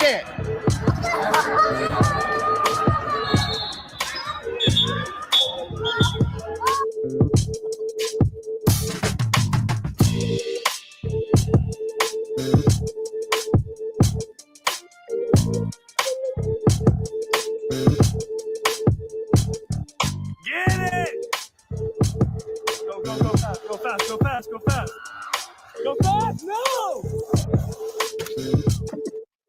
can't. Get it! Go fast, go fast, go fast, go fast. Go fast, no!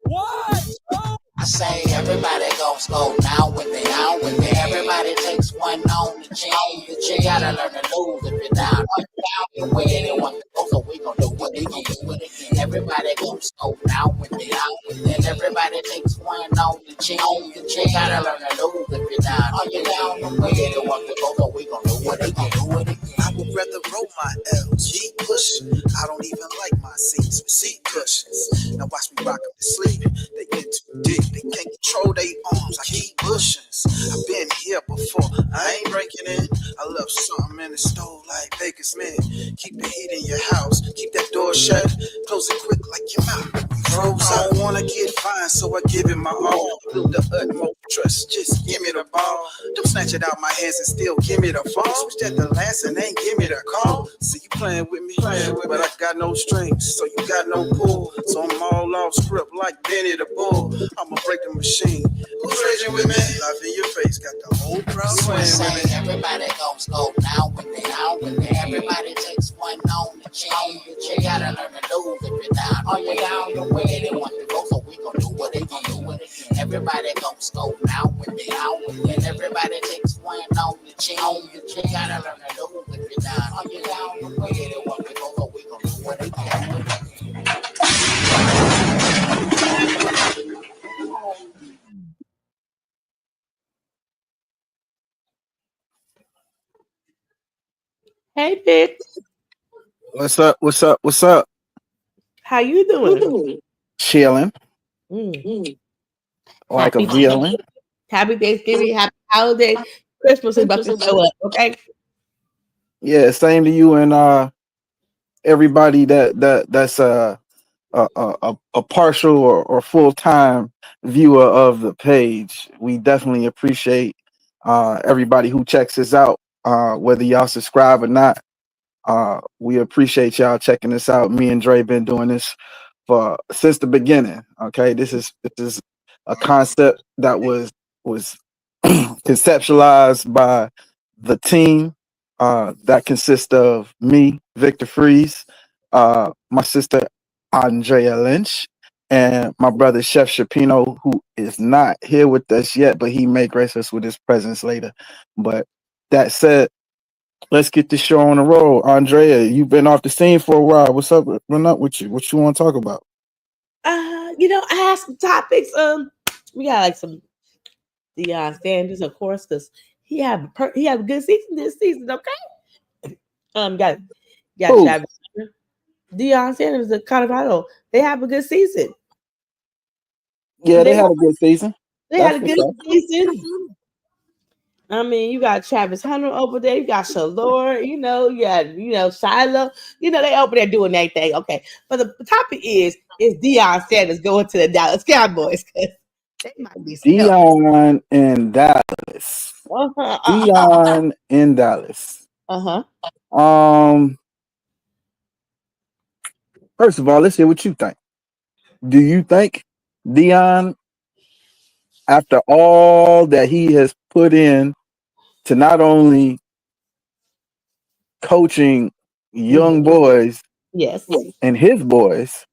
Why? Oh. I say everybody gon' score now when they out with me. Everybody takes one on the chin. You gotta learn to lose if you're down. Up, down, you win. They want to go, so we gon' do it again. Everybody gon' score now when they out with me. Everybody takes one on the chin. You gotta learn to lose if you're down. Are you down? You win. They want to go, so we gon' do it again. I would rather roll my L's, keep pushing. I don't even like my seats with seat cushions. Now watch me rock them to sleep. They get too deep, they can't control their arms. I keep pushing. I've been here before, I ain't breaking in. I love something in the stove like baker's man. Keep the heat in your house, keep that door shut. Close it quick like your mouth. Froze, I don't wanna get fined, so I give it my all. Build the utmost trust, just give me the ball. Don't snatch it out my hands and still give me the phone. Switch that to last and ain't give me the call. See you playing with me, but I got no strings, so you got no pull. So I'm all off script like Benny the Bull. I'ma break the machine. Who's raging with me? Life in your face, got the whole crowd swaying with me. Everybody gon' score now when they out with me. Everybody takes one on the chin. You gotta learn to lose if you're down. Are you down? You win. They want to go, so we gon' do it again. Everybody gon' score now when they out with me. Everybody takes one on the chin. You gotta learn to lose if you're down. Are you down? You win. They want to go, so we gon' do it again. Hey, bitch. What's up? What's up? What's up? How you doing? Chilling like a Happy villain. Happy Thanksgiving, happy holiday. Christmas is about to show up, okay? Yeah, same to you and everybody that's a partial or full time viewer of the page. We definitely appreciate everybody who checks us out, whether y'all subscribe or not. We appreciate y'all checking us out. Me and Dre been doing this for since the beginning. Okay, this is a concept that was conceptualized by the team that consists of me, Victor Freeze, my sister Andrea Lynch, and my brother Chef Shapino, who is not here with us yet, but he may grace us with his presence later. But that said, let's get this show on the road. Andrea, you've been off the scene for a while. What's up? What's up with you? What you want to talk about? I have some topics. We got like some Deion Sanders, of course, because he have a good season this season. Okay. Got Travis Deion Sanders of Colorado. They have a good season. Yeah, they had a good season. They had a good season. I mean, you got Travis Hunter over there. You got Shalor. You got Shiloh. They over there doing their thing. Okay, but the topic is Deion Sanders going to the Dallas Cowboys? Because they might be Deion in Dallas. Deion in Dallas. First of all, let's hear what you think. Do you think Deion, after all that he has put in to not only coaching young boys, yes, and his boys,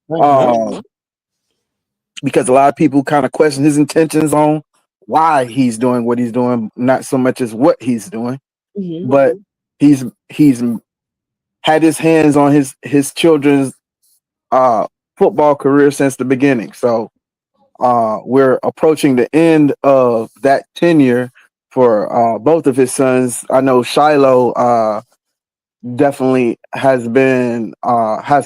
because a lot of people kind of question his intentions on why he's doing what he's doing, not so much as what he's doing, but he's had his hands on his children's football career since the beginning. So we're approaching the end of that tenure for both of his sons. I know Shiloh definitely has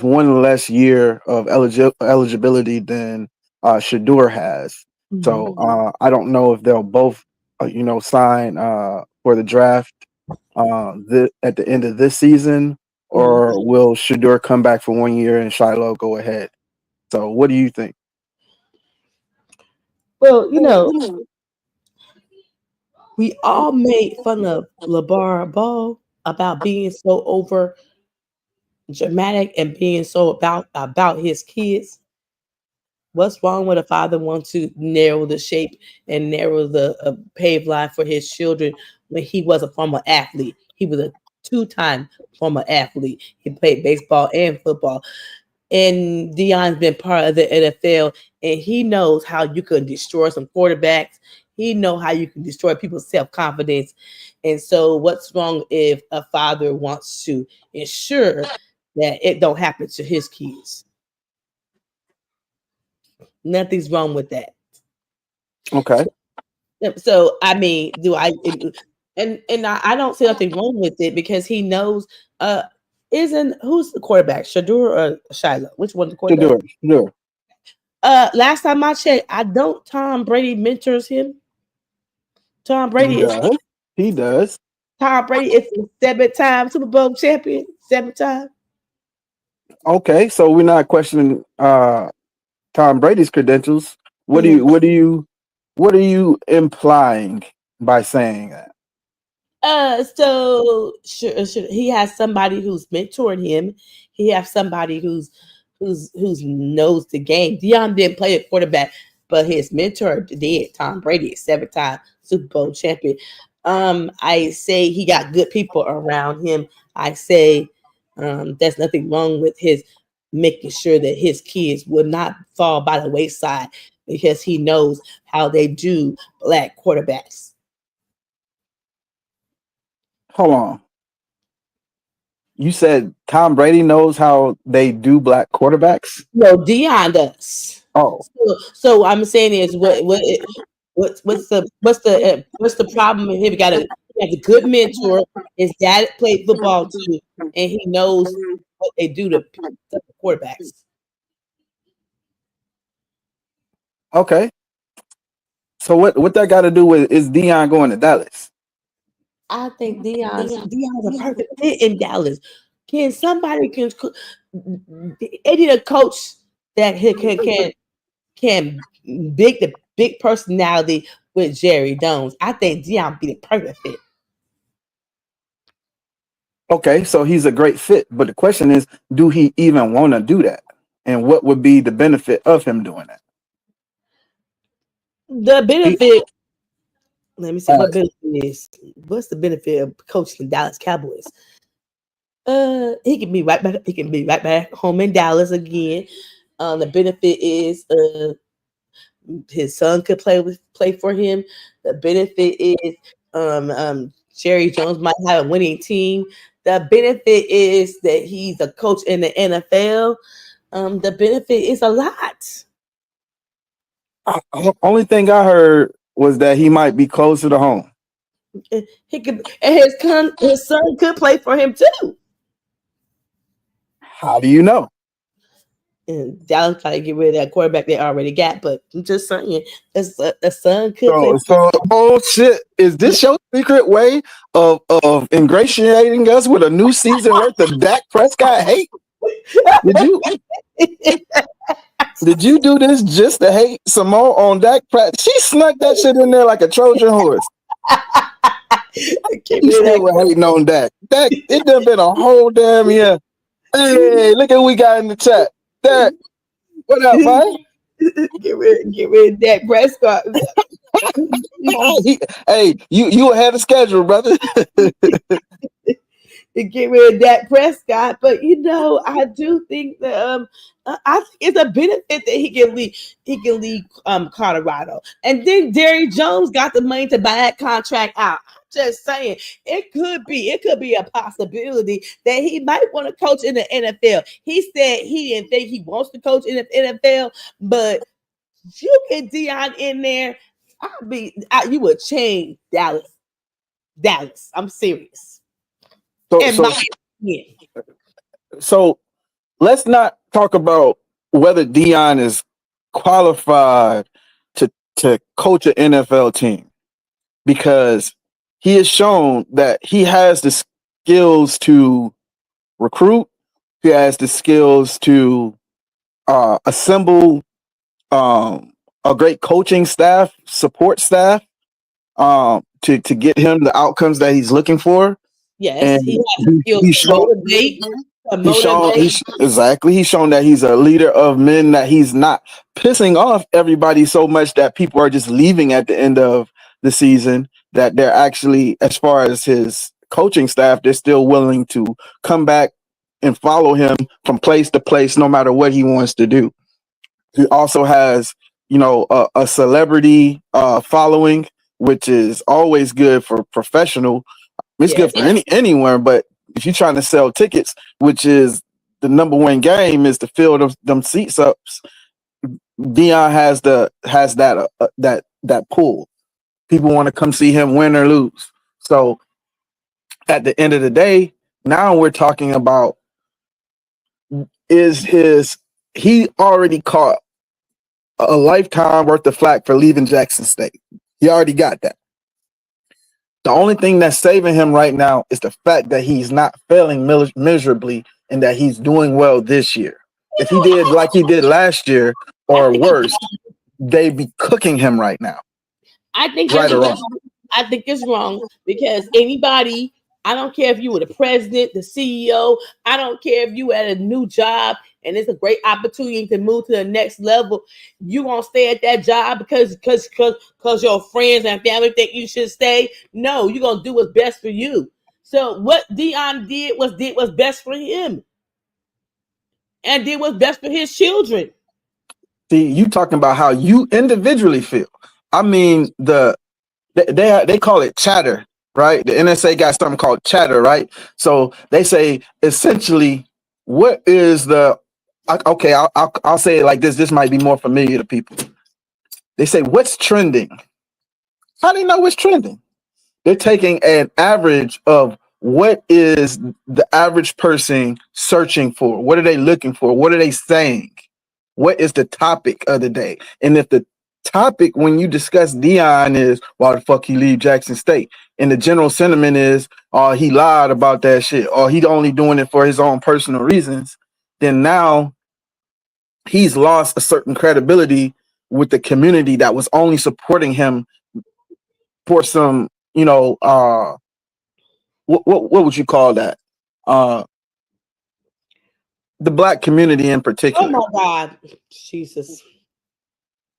one less year of eligibility than Shador has. So I don't know if they'll both sign for the draft at the end of this season, or will Shador come back for 1 year and Shiloh go ahead? So what do you think? Well, we all made fun of LeVar Ball about being so over dramatic and being so about his kids. What's wrong with a father wants to narrow the shape and narrow the paved line for his children when he was a former athlete? He was a two-time former athlete. He played baseball and football. And Dion's been part of the NFL, and he knows how you can destroy some quarterbacks. He know how you can destroy people's self-confidence. And so what's wrong if a father wants to ensure that it don't happen to his kids? Nothing's wrong with that. Okay. So I mean, do I? I don't see nothing wrong with it because he knows. Isn't who's the quarterback? Shadur or Shiloh? Which one's the To do quarterback? it. To do it. Last time I checked, I don't. Tom Brady mentors him. Tom He Brady is does. He does. Tom Brady is the 7-time Super Bowl champion. 7 time. Okay, so we're not questioning Tom Brady's credentials. What do Mhm. you what are you implying by saying that? So he has somebody who's mentoring him. He has somebody who's knows the game. Dion didn't play at quarterback, but his mentor did. Tom Brady, 7-time Super Bowl champion. I say he got good people around him. I say there's nothing wrong with his making sure that his kids will not fall by the wayside because he knows how they do black quarterbacks. Hold on. You said Tom Brady knows how they do black quarterbacks? No, Dion does. Oh, So I'm saying is what's the problem with him? He has a good mentor. His dad played football too, and he knows what they do to quarterbacks. okay. So what that got to do with is Dion going to Dallas? I think Dion's a perfect fit in Dallas. Can somebody they need a coach that can big personality with Jerry Jones. I think Dion be the perfect fit. Okay, so he's a great fit, but the question is, do he even want to do that? And what would be the benefit of him doing that? The He, benefit, let me see uh, what benefit is. What's the benefit of coaching the Dallas Cowboys? He can be right back. He can be right back home in Dallas again. The benefit is his son could play for him. The benefit is Jerry Jones might have a winning team. The benefit is that he's a coach in the NFL. The benefit is a lot. only thing I heard was that he might be closer to home. He could, and his son could play for him too. How do you know? And Dallas trying to get rid of that quarterback they already got, but I'm just saying, the son could play. So bullshit. Is this your secret way of ingratiating us with a new season worth of Dak Prescott hate? Did you did you do this just to hate some more on Dak Prescott? She snuck that shit in there like a Trojan horse. Get You rid of still were hating on Dak. Dak, it done been a whole damn year. Hey, look at who we got in the chat. Dak, what up, man? get rid of Dak Prescott. Hey, you ahead of schedule, brother. To get rid of Dak Prescott. But I do think that I think it's a benefit that he can leave Colorado. And then Jerry Jones got the money to buy that contract out. I'm just saying it could be a possibility that he might want to coach in the NFL. He said he didn't think he wants to coach in the NFL, but you get Dion in there, you would change Dallas. Dallas. I'm serious. So And so my opinion. so let's not talk about whether Dion is qualified to coach an NFL team because he has shown that he has the skills to recruit. He has the skills to assemble a great coaching staff, support staff, to get him the outcomes that he's looking for. Yes, And he has the skills he's to shown he's shown that he's a leader of men, that he's not pissing off everybody so much that people are just leaving at the end of the season, that they're actually, as far as his coaching staff, they're still willing to come back and follow him from place to place no matter what he wants to do. He also has, a celebrity following, which is always good for professional. It's good for anyone, but if you're trying to sell tickets, which is the number one game, is to fill them seats up. Dion has that pull. People want to come see him win or lose. So at the end of the day, now we're talking about, he already caught a lifetime worth of flack for leaving Jackson State. He already got that. The only thing that's saving him right now is the fact that he's not failing miserably and that he's doing well this year. If he did like he did last year or worse, they'd be cooking him right now. I think right or wrong. I think it's wrong because anybody, I don't care if you were the president, the CEO, I don't care if you at a new job and it's a great opportunity to move to the next level, you won't stay at that job because your friends and family think you should stay. No, you're gonna do what's best for you. So what Dion did was best for him, and did what's best for his children. See, you talking about how you individually feel. I mean, they call it chatter, right? The NSA got something called chatter, right? So they say essentially, what is the okay? I'll say it like this. This might be more familiar to people. They say, what's trending? How do you know what's trending? They're taking an average of what is the average person searching for. What are they looking for? What are they saying? What is the topic of the day? And if the topic when you discuss Dion is why the fuck he leave Jackson State, and the general sentiment is, oh, he lied about that shit, or he only doing it for his own personal reasons, then now he's lost a certain credibility with the community that was only supporting him for some, what would you call that? The black community in particular. Oh my God, Jesus.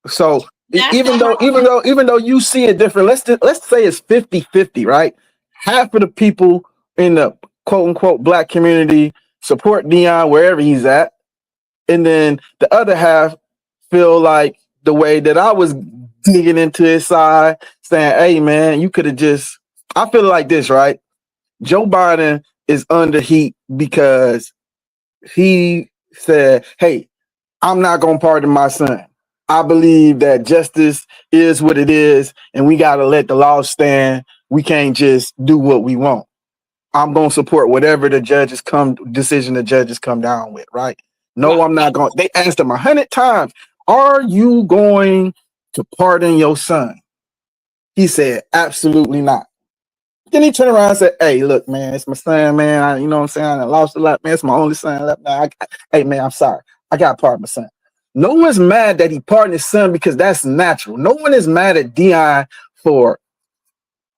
So even though you see it different, let's say it's 50-50, right? Half of the people in the quote unquote black community support Dion wherever he's at, and then the other half feel like the way that I was digging into his side, saying, "Hey man, you could have just." I feel like this, right? Joe Biden is under heat because he said, "Hey, I'm not gonna pardon my son. I believe that justice is what it is, and we gotta let the law stand. We can't just do what we want. I'm gonna support whatever decision the judges come down with, right? No, I'm not going." They asked him 100 times, "Are you going to pardon your son?" He said, "Absolutely not." Then he turned around and said, "Hey, look, man, it's my son, man. You know what I'm saying? I lost a lot, man. It's my only son left. Man. Hey, man, I'm sorry. I got to pardon my son." No one's mad that he pardoned his son because that's natural. No one is mad at Dion for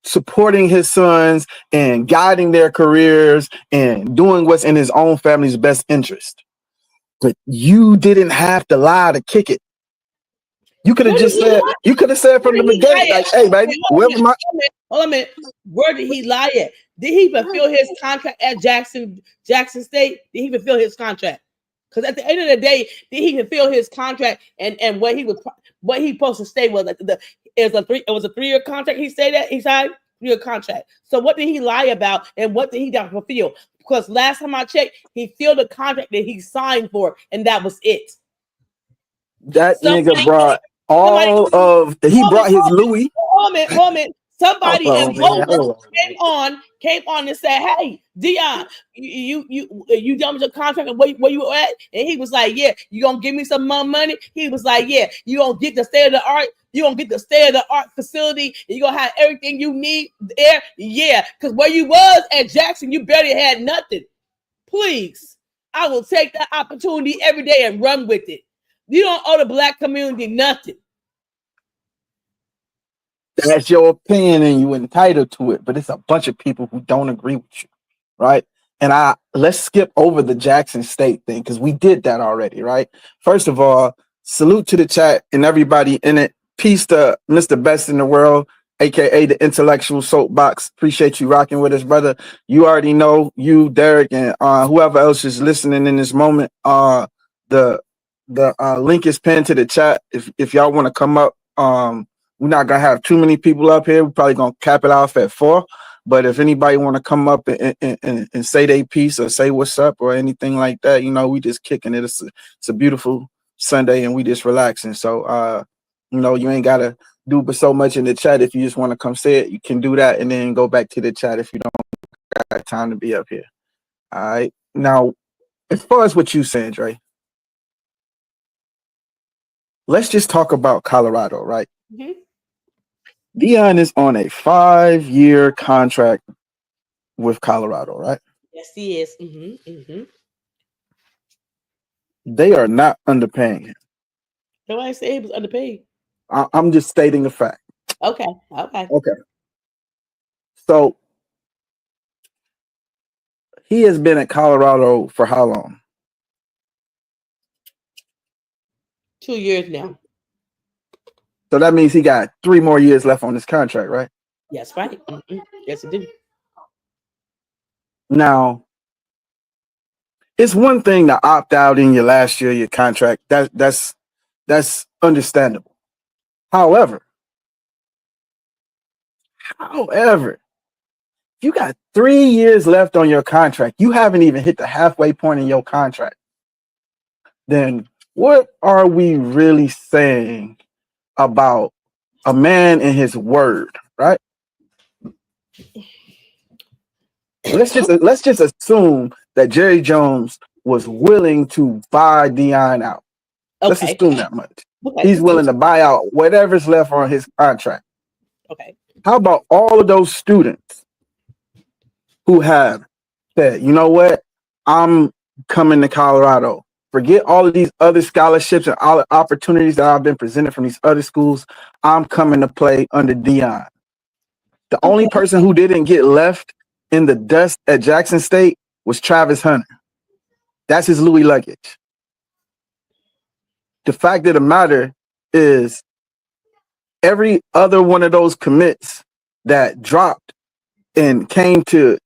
supporting his sons and guiding their careers and doing what's in his own family's best interest. But you didn't have to lie to kick it. You could have just said, from the beginning, like, "Hey, baby, where's my..." Hold on a minute. Where did he lie at? Did he fulfill his contract at Jackson State? Did he fulfill his contract? Because at the end of the day, did he fulfill his contract? And what he supposed to stay was it was a 3-year contract. He signed 3-year contract. So what did he lie about, and what did he not fulfill? Because last time I checked, he filled the contract that he signed for, and that was it. That nigga brought he brought his Louis. Hold a minute. Somebody came on and said, "Hey, Dion, you done with your contract and where you at?" And he was like, "Yeah, you gonna give me some more money?" He was like, "Yeah, you gonna get the state of the art. You gonna get the state of the art facility. And you gonna have everything you need there." Yeah, because where you was at Jackson, you barely had nothing. Please, I will take that opportunity every day and run with it. You don't owe the black community nothing. That's your opinion and you entitled to it, but it's a bunch of people who don't agree with you, right? And let's skip over the Jackson State thing because we did that already, right? First of all, salute to the chat and everybody in it. Peace to Mr. Best in the World, aka the Intellectual Soapbox. Appreciate you rocking with us, brother. You already know you, Derek, and whoever else is listening in this moment. The link is pinned to the chat. If y'all want to come up, we're not gonna have too many people up here. We're probably gonna cap it off at 4. But if anybody want to come up and say their piece or say what's up or anything like that, we just kicking it. It's a beautiful Sunday and we just relaxing. So you ain't gotta do but so much in the chat. If you just want to come say it, you can do that and then go back to the chat if you don't got time to be up here. All right. Now, as far as what you saying, Dre, let's just talk about Colorado, right? Mm-hmm. Deion is on a 5-year contract with Colorado, right? Yes, he is. Mm-hmm. Mm-hmm. They are not underpaying him. Nobody said he was underpaid. I'm just stating a fact. Okay. Okay. Okay. So he has been at Colorado for how long? 2 years now. So that means he got 3 more years left on his contract, right? Yes, right. Mm-hmm. Yes, it did. Now, it's one thing to opt out in your last year of your contract. That's understandable. However, you got 3 years left on your contract. You haven't even hit the halfway point in your contract. Then what are we really saying about a man and his word, right? Let's just assume that Jerry Jones was willing to buy Deion out. Okay. Let's assume that much. Okay. He's willing to buy out whatever's left on his contract. Okay. How about all of those students who have said, you know what, I'm coming to Colorado. Forget all of these other scholarships and all the opportunities that I've been presented from these other schools. I'm coming to play under Deion. The only person who didn't get left in the dust at Jackson State was Travis Hunter. That's his Louis luggage. The fact of the matter is every other one of those commits that dropped and came to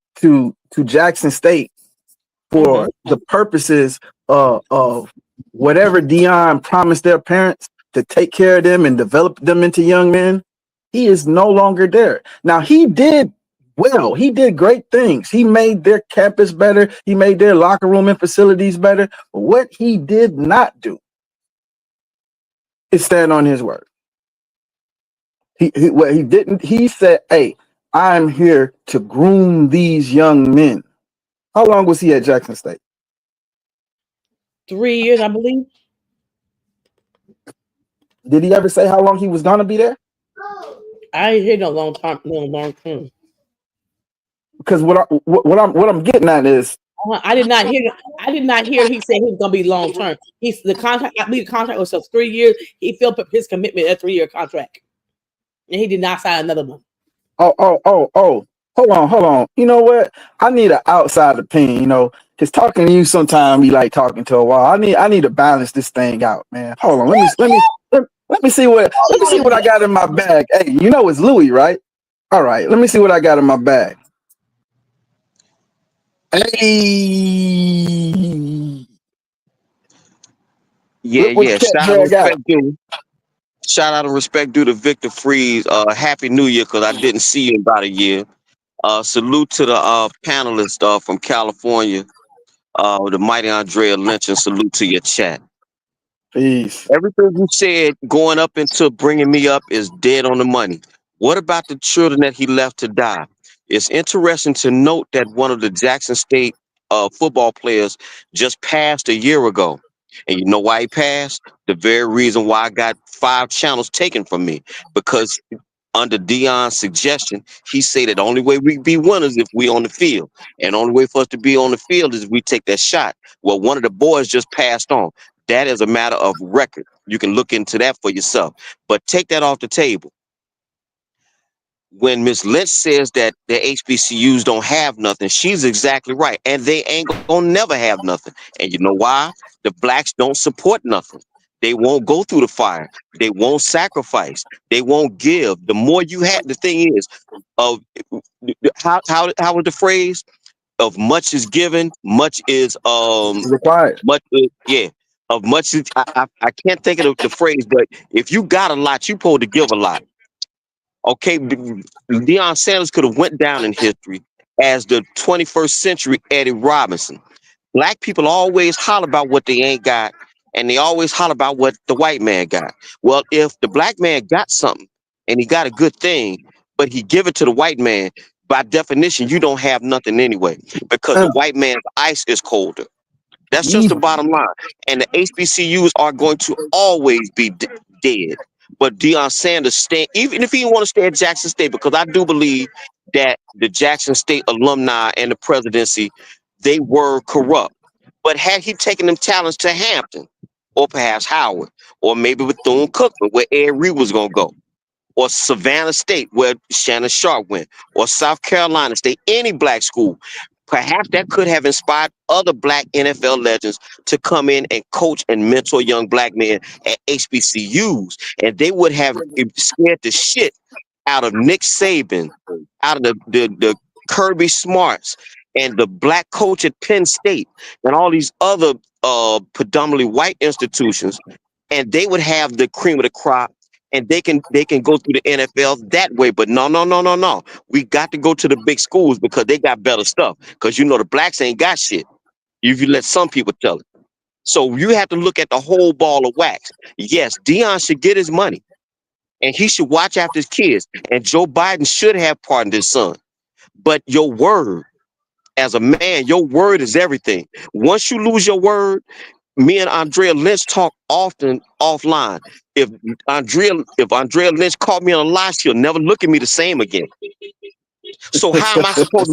Jackson State for the purposes of whatever Deion promised their parents to take care of them and develop them into young men, he is no longer there. Now, he did well. He did great things. He made their campus better. He made their locker room and facilities better. But what he did not do is stand on his word. What he didn't, he said, hey, I'm here to groom these young men. How long was he at Jackson State? 3 years, I believe. Did he ever say how long he was gonna be there? I ain't hear no long term. Because what I'm getting at is I did not hear. I did not hear he said he was gonna be long term. He's the contract. I believe the contract was just 3 years. He filled up his commitment at 3-year contract, and he did not sign another one. Oh. Hold on. You know what? I need an outside opinion, because talking to you sometimes be like talking to a wall. I need to balance this thing out, man. Hold on. Let me see what I got in my bag. Hey, it's Louis, right? All right, let me see what I got in my bag. Hey. Yeah. Shout out and respect due to Victor Freeze. Happy New Year, because I didn't see you in about a year. Salute to the panelists from California, the mighty Andrea Lynch, and salute to your chat. Peace. Everything you said going up into bringing me up is dead on the money. What about the children that he left to die? It's interesting to note that one of the Jackson State football players just passed a year ago. And you know why he passed? The very reason why I got 5 channels taken from me. Because under Deion's suggestion, he said that the only way we be winners if we on the field. And the only way for us to be on the field is if we take that shot. Well, one of the boys just passed on. That is a matter of record. You can look into that for yourself. But take that off the table. when Miss Lynch says that the HBCUs don't have nothing, she's exactly right. And they ain't gonna never have nothing. And you know why? The blacks don't support nothing. They won't go through the fire. They won't sacrifice. They won't give. The more you have, the thing is, of how was the phrase? Of much is given, much is Required. much yeah. Of much is I can't think of the phrase, but if you got a lot, you supposed to give a lot. Okay, Deion Sanders could have went down in history as the 21st century Eddie Robinson. Black people always holler about what they ain't got, and they always holler about what the white man got. Well, if the black man got something and he got a good thing, but he give it to the white man, by definition, you don't have nothing anyway, because the white man's ice is colder. That's just the Evil. bottom line. And the HBCUs are going to always be dead. But Deion Sanders stay, even if he didn't want to stay at Jackson State, because I do believe that the Jackson State alumni and the presidency, they were corrupt. But had he taken them talents to Hampton, or perhaps Howard, or maybe Bethune-Cookman, where Ed Reed was going to go, or Savannah State, where Shannon Sharp went, or South Carolina State, any black school, perhaps that could have inspired other black NFL legends to come in and coach and mentor young black men at HBCUs. And they would have scared the shit out of Nick Saban, out of the Kirby Smarts, and the black coach at Penn State, and all these other predominantly white institutions, and they would have the cream of the crop, and they can go through the NFL that way. But no, no, no, no, no. We got to go to the big schools because they got better stuff. Because you know the blacks ain't got shit. If you let some people tell it. So you have to look at the whole ball of wax. Yes, Deion should get his money, and he should watch after his kids. And Joe Biden should have pardoned his son. But your word, as a man, your word is everything. Once you lose your word, me and Andrea Lynch talk often offline. If Andrea Lynch caught me on a lie, she'll never look at me the same again. So how am I supposed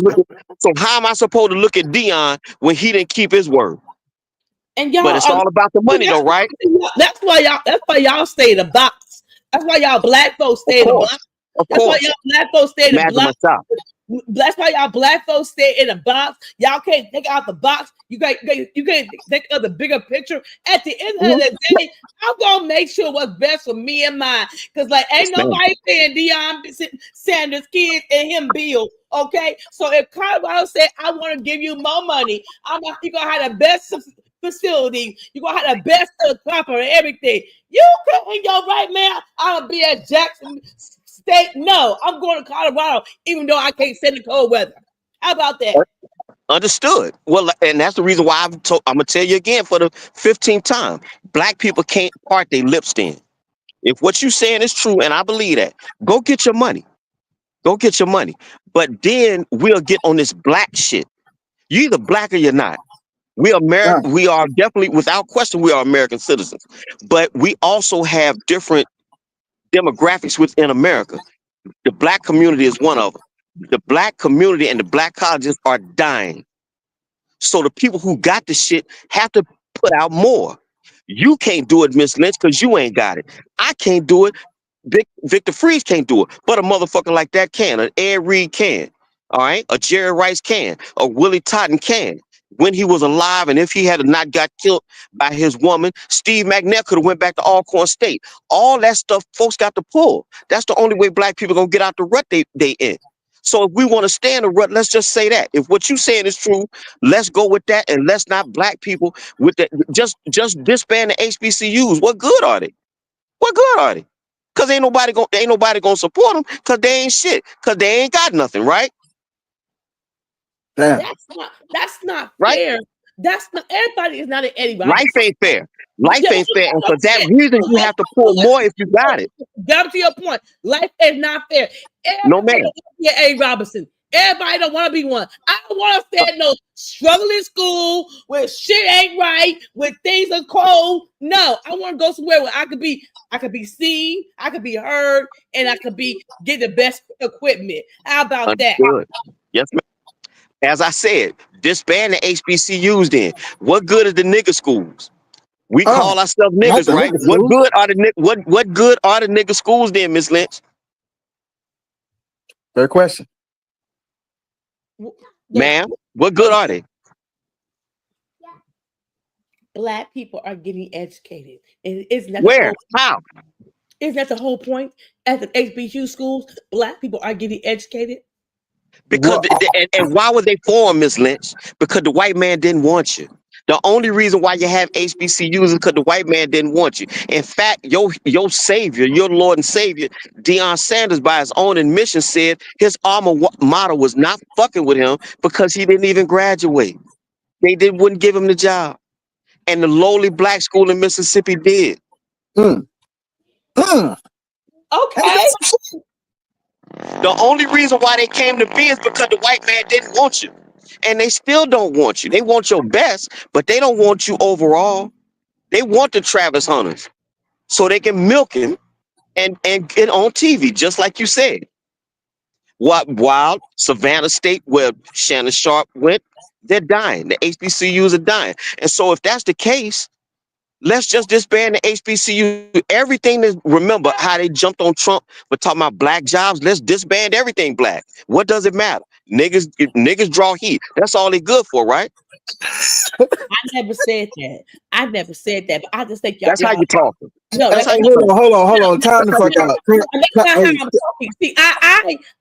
to look at Dion when he didn't keep his word? And y'all But it's are, all about the money though, right? that's why y'all stay in the box. That's why y'all black folks Of stay in the course. box. Of That's why course. y'all black folks stay in the Imagine block. myself. That's why y'all black folks stay in a box. Y'all can't think out the box. You can't think of the bigger picture. At the end of the day, I'm gonna make sure what's best for me and mine. Because like ain't nobody paying Deion Sanders' kids and him bills. Okay, so if Colorado said I want to give you more money, you gonna have the best facility. You're gonna have the best proper and everything. You couldn't go right now. I'm gonna be at Jackson State. No, I'm going to Colorado, even though I can't stand the cold weather. How about that? Understood. Well, and that's the reason why I'm gonna tell you again for the 15th time. Black people can't part their lips then. If what you saying is true, and I believe that, go get your money. Go get your money. But then we'll get on this black shit. You either black or you're not. Yeah. We are definitely, without question, we are American citizens. But we also have different demographics within America. The black community is one of them. The black community and the black colleges are dying. So the people who got the shit have to put out more. You can't do it, Miss Lynch, because you ain't got it. I can't do it. Victor Freeze can't do it. But a motherfucker like that can. An Ed Reed can. All right? A Jerry Rice can. A Willie Totten can. When he was alive, and if he had not got killed by his woman, Steve McNair could have went back to Alcorn State. All that stuff folks got to pull. That's the only way black people gonna get out the rut they in. So if we want to stay in the rut, let's just say that. If what you saying is true, let's go with that, and let's not black people with that. Just disband the HBCUs. What good are they? What good are they? Cause ain't nobody gonna support them. Cause they ain't shit. Cause they ain't got nothing, right? Damn. That's not Right? fair. That's not everybody is not an Eddie Life Robinson. ain't fair. Life Yeah, ain't fair, and for that's that it. reason, you have to pull more if you got it. Get to your point. Life is not fair. No Everybody man. don't want to be an Eddie Robinson. Everybody don't want to be one. I don't want to stay in no struggling school where shit ain't right, where things are cold. No, I want to go somewhere where I could be seen, I could be heard, and I could get the best equipment. How about that? Understood. Yes, ma'am. As I said, disband the HBCUs. Then what good is the nigger schools? We Oh, call ourselves not niggas, the right? nigga What school. good are the what good are the nigger schools then, Miss Lynch? Fair question. Ma'am, what good are they? Black people are getting educated, and isn't that the Where? whole? How? Isn't that the whole point? At the HBCU schools, black people are getting educated. Because Well, and why were they formed, Miss Lynch? Because the white man didn't want you. The only reason why you have HBCUs is because the white man didn't want you. In fact, your savior, your Lord and Savior, Deion Sanders, by his own admission, said his motto was not fucking with him because he didn't even graduate. Wouldn't give him the job, and the lowly black school in Mississippi did. mm, mm. Ain't Okay. that some shit? The only reason why they came to be is because the white man didn't want you. And they still don't want you. They want your best, but they don't want you overall. They want the Travis Hunters so they can milk him and get on TV, just like you said. What while Savannah State, where Shannon Sharp went, they're dying. The HBCUs are dying. And so if that's the case, let's just disband the HBCU. Everything that remember how they jumped on Trump for talking about black jobs. Let's disband everything black. What does it matter? Niggas draw heat. That's all they good for, right? I never said that. I never said that. But I just think y'all, That's how you talking. no, Hey, That's that's how hey, you not. hold talking. on, hold on, hold on. Time That's the how you fuck talking. out. That's not how Hey, I'm talking. See,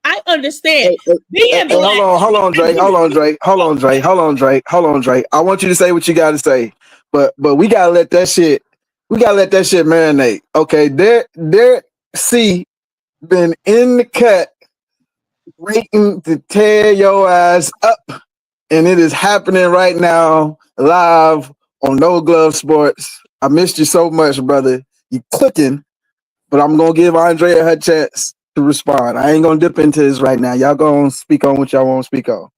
I understand hey, hey, being hey, black. hold on, Drake. Hold on, Drake. Hold on, Drake. Hold on, Drake. Hold on, Drake. I want you to say what you got to say, but we gotta let that shit. We gotta let that shit marinate. Okay, there. See, been in the cut, waiting to tear your ass up, and it is happening right now, live on No Glove Sports. I missed you so much, brother. You cooking, but I'm gonna give Andrea her chance to respond. I ain't gonna dip into this right now. Y'all gonna speak on what y'all want to speak on.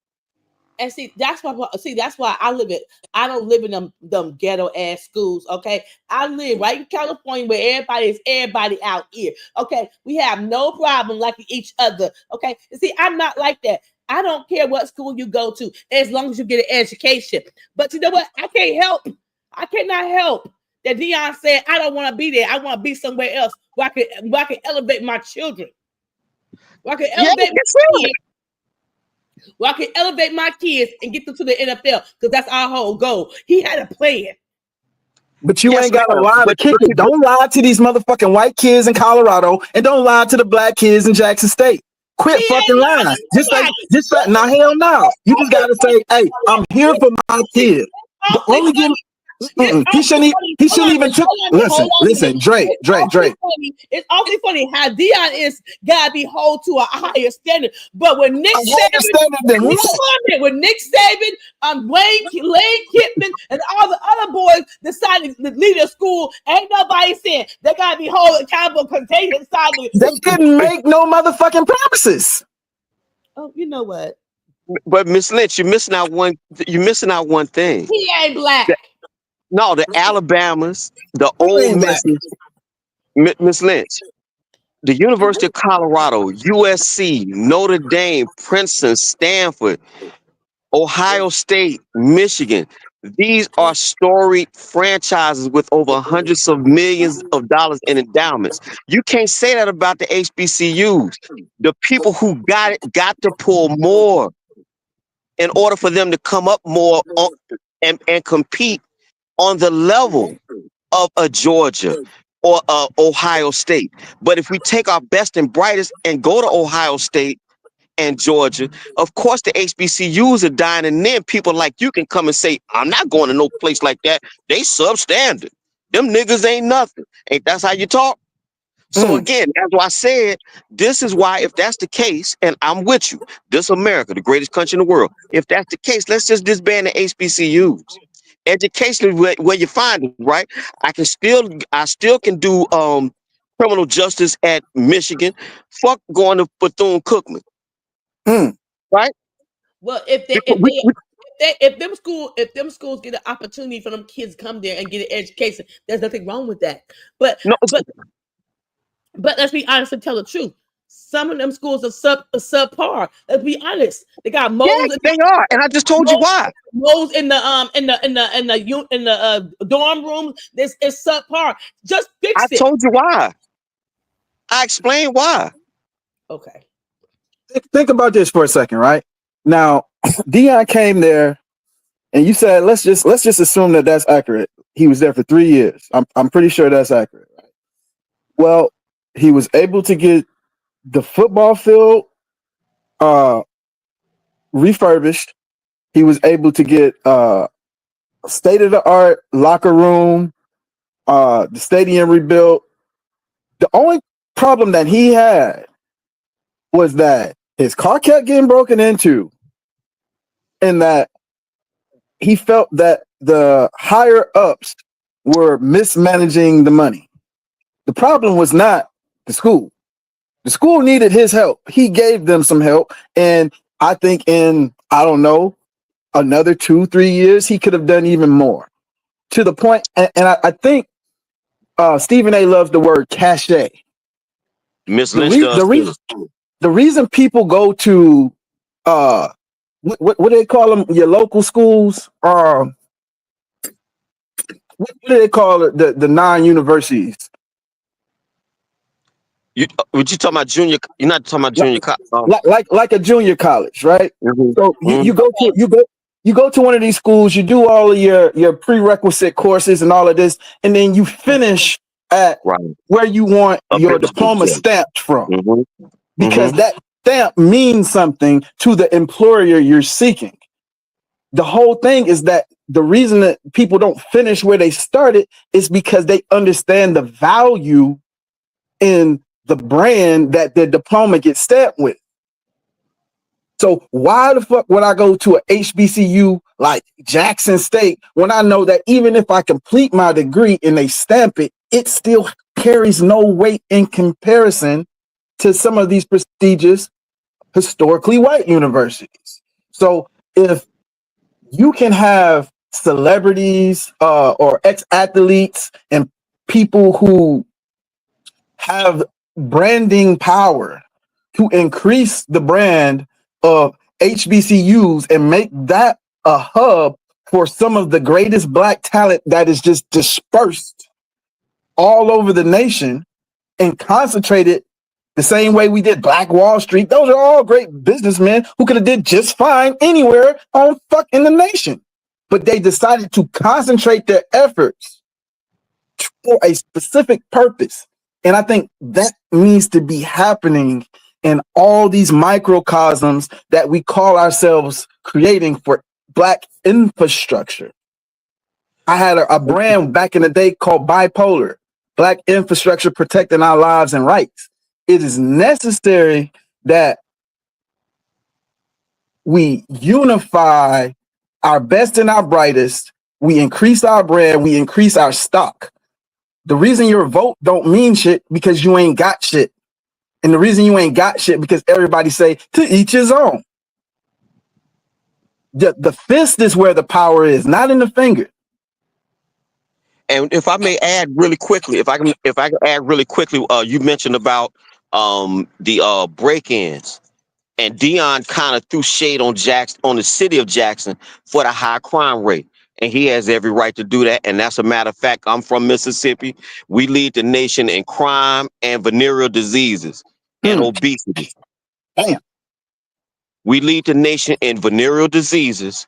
And see, that's why I live it. I don't live in them ghetto ass schools. Okay, I live right in California where everybody is everybody out here. Okay, we have no problem liking each other. Okay, and see, I'm not like that. I don't care what school you go to as long as you get an education. But you know what? I can't help. I cannot help that Dion said I don't want to be there. I want to be somewhere else where I can elevate my children. Where I can Yeah, elevate that's my it. kids where I can elevate my kids and get them to the NFL because that's our whole goal. He had a plan. But you Yes, ain't got to ma'am. lie to But kick it. Don't lie to these motherfucking white kids in Colorado, and don't lie to the black kids in Jackson State. He Quit fucking ain't lying lying. to nobody. Just say, now hell no. You just gotta say, hey, I'm here for my kid. The Awfully only give funny. It's awfully funny. he Hold shouldn't on a even minute. took Hold on a minute. Drake, It's awfully funny. It's awfully funny how Dion is gotta be held to a higher standard. But when Nick a higher Saban, standard than hold what? on a minute, when Nick Saban, Lane Kiffin, and all the other boys decided to lead a school, ain't nobody saying they gotta be held accountable because they decided. They didn't make no motherfucking promises. Oh, you know what? Miss Lynch, you're missing out one. You're missing out one thing. He ain't black. The- no, the Alabamas, the Who Ole ain't black? Misses, Miss Lynch, the University of Colorado, USC, Notre Dame, Princeton, Stanford, Ohio State, Michigan. These are storied franchises with over hundreds of millions of dollars in endowments. You can't say that about the HBCUs. The people who got to pull more in order for them to come up more and compete on the level of a Georgia or Ohio State. But if we take our best and brightest and go to Ohio State and Georgia, of course the HBCUs are dying, and then people like you can come and say, I'm not going to no place like that. They substandard. Them niggas ain't nothing. Ain't that's how you talk? So Mm, again, as I said, this is why if that's the case, and I'm with you, this America, the greatest country in the world, if that's the case, let's just disband the HBCUs. Education is where you find it, right? I still can do criminal justice at Michigan. Fuck going to Bethune-Cookman, mm. right? Well, Because if them schools get an opportunity for them kids to come there and get an education, there's nothing wrong with that. But no, but but let's be honest and tell the truth. Some of them schools are subpar. Let's be honest. They got yeah, moles in they are, and I just told you moles, why. moles in the dorm rooms. This is subpar. Just I fix it. told you why. I explained why. Okay. think about this for a second, right? Now, Dion came there, and you said let's just assume that that's accurate. He was there for 3 years. I'm pretty sure that's accurate. Right? Well, he was able to get the football field refurbished. He was able to get state of the art locker room, the stadium rebuilt. The only problem that he had was that his car kept getting broken into, and that he felt that the higher ups were mismanaging the money. The problem was not the school. The school needed his help. He gave them some help. And I think in, I don't know, another 2-3 years, he could have done even more. To the point, and I think Stephen A loves the word cachet. Miss Lynch does too. The reason people go to what do they call them? Your local schools? What do they call it? The non-universities? You talking about junior? You're not talking about junior college. Like a junior college, right? Mhm. So you go to one of these schools, you do all of your prerequisite courses and all of this, and then you finish at Right. where you want A your business diploma school. stamped from. Mhm. Because Mhm. that stamp means something to the employer you're seeking. The whole thing is that the reason that people don't finish where they started is because they understand the value in the brand that their diploma gets stamped with. So why the fuck would I go to a HBCU like Jackson State when I know that even if I complete my degree and they stamp it, it still carries no weight in comparison to some of these prestigious historically white universities. So if you can have celebrities or ex-athletes and people who have branding power to increase the brand of HBCUs and make that a hub for some of the greatest black talent that is just dispersed all over the nation and concentrated the same way we did Black Wall Street. Those are all great businessmen who could have did just fine anywhere on fuck in the nation. But they decided to concentrate their efforts for a specific purpose. And I think that needs to be happening in all these microcosms that we call ourselves creating for Black infrastructure. I had a brand back in the day called Bipolar, Black Infrastructure Protecting Our Lives and Rights. It is necessary that we unify our best and our brightest. We increase our brand. We increase our stock. The reason your vote don't mean shit because you ain't got shit. And the reason you ain't got shit because everybody say to each his own. The fist is where the power is, not in the finger. And if I may add really quickly, if I can add really quickly, you mentioned about the break-ins, and Dion kind of threw shade on Jackson, on the city of Jackson, for the high crime rate. And he has every right to do that. And that's a matter of fact. I'm from Mississippi. We lead the nation in crime and venereal diseases and obesity. Damn. We lead the nation in venereal diseases,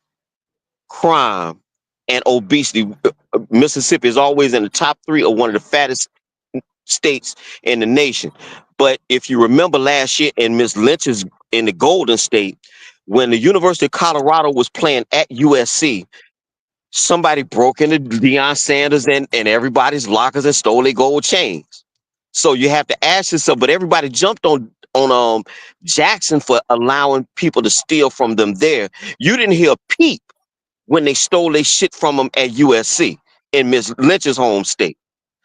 crime, and obesity. Mississippi is always in the top 3 of one of the fattest states in the nation. But if you remember last year in Miss Lynch's in the Golden State, when the University of Colorado was playing at USC, somebody broke into Deion Sanders and everybody's lockers and stole their gold chains. So you have to ask yourself, but everybody jumped on Jackson for allowing people to steal from them there. You didn't hear a peep when they stole their shit from them at USC in Miss Lynch's home state.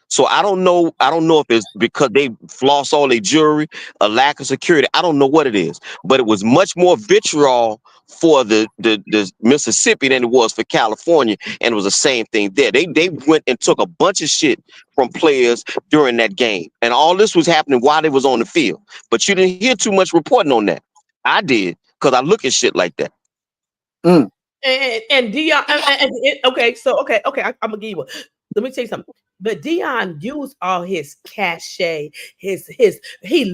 So I don't know. I don't know if it's because they floss all their jewelry, a lack of security. I don't know what it is, but it was much more vitriol for the Mississippi than it was for California, and it was the same thing there. They went and took a bunch of shit from players during that game, and all this was happening while they was on the field. But you didn't hear too much reporting on that. I did because I look at shit like that. And Dion, okay, so okay, I'm gonna give you one. Let me tell you something. But Dion used all his cachet, he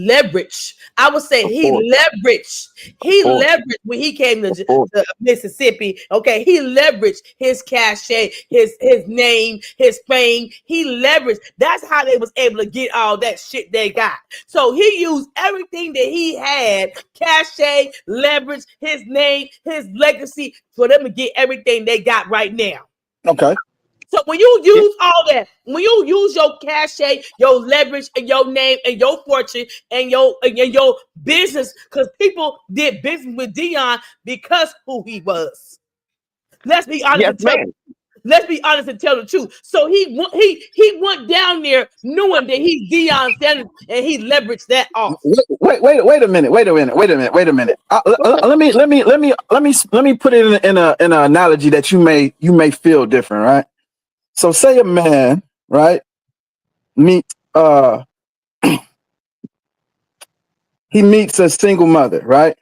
leveraged. I would say Of course, of he course, leveraged when he came of course. to Mississippi. Okay, he leveraged his cachet, his name, his fame. He leveraged. That's how they was able to get all that shit they got. So he used everything that he had, cachet, leverage, his name, his legacy, for them to get everything they got right now. Okay. So when you Yeah, use all that, when you use your cachet, your leverage, and your name, and your fortune, and your business, because people did business with Dion because who he was. Let's be honest yes, and tell. ma'am. Let's be honest and tell the truth. So he went down there knowing that he's Dion Sanders, and he leveraged that off. Wait a minute. Wait a minute. Let me put it in an analogy that you may feel different, right? So say a man, right, meet he meets a single mother, right?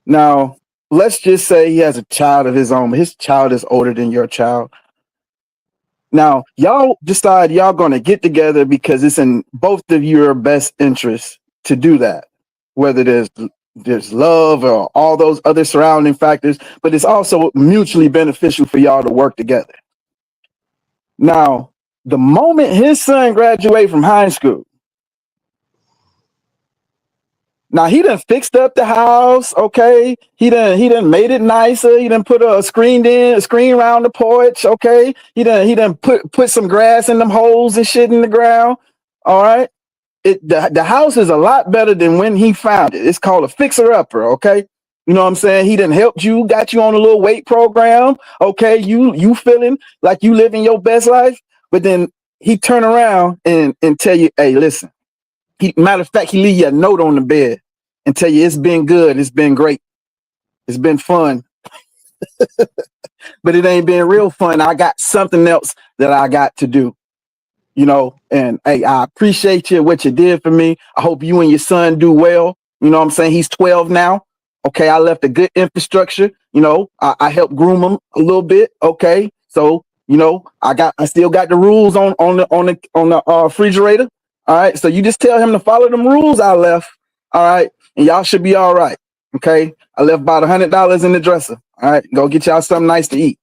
Now, let's just say he has a child of his own, but his child is older than your child. Now, y'all decide y'all going to get together because it's in both of your best interests to do that. Whether there's love or all those other surrounding factors, but it's also mutually beneficial for y'all to work together. Now, the moment his son graduated from high school, now he done fixed up the house, okay. He done made it nicer. He done put a screen around the porch, okay. He done put some grass in them holes and shit in the ground. All right. The house is a lot better than when he found it. It's called a fixer upper, okay. You know what I'm saying? He done helped you, got you on a little weight program, okay. You feeling like you living your best life, but then he turn around and tell you, hey, listen. Matter of fact, he leave you a note on the bed and tell you it's been good, it's been great, it's been fun, but it ain't been real fun. I got something else that I got to do, you know. And hey, I appreciate you what you did for me. I hope you and your son do well. You know what I'm saying? He's 12 now. Okay, I left a good infrastructure. You know, I helped groom him a little bit. Okay, so you know, I still got the rules on the refrigerator. All right, so you just tell him to follow them rules I left. All right, and y'all should be all right. Okay, I left about $100 in the dresser. All right, go get y'all something nice to eat.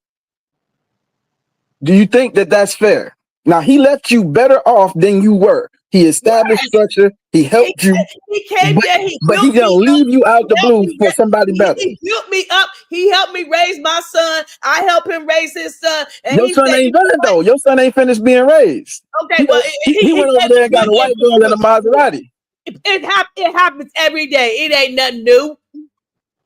Do you think that that's fair? Now he left you better off than you were. He established structure. He helped you, He came there. He but he built gonna me up. leave you out the Helped blue me. for somebody better. He built me up. He helped me raise my son. I helped him raise his son. And Your he son said, "You ain't know done what? though. Your son ain't finished being raised. Okay, well, He went over there and got a white girl in a Maserati. it happens every day. It ain't nothing new.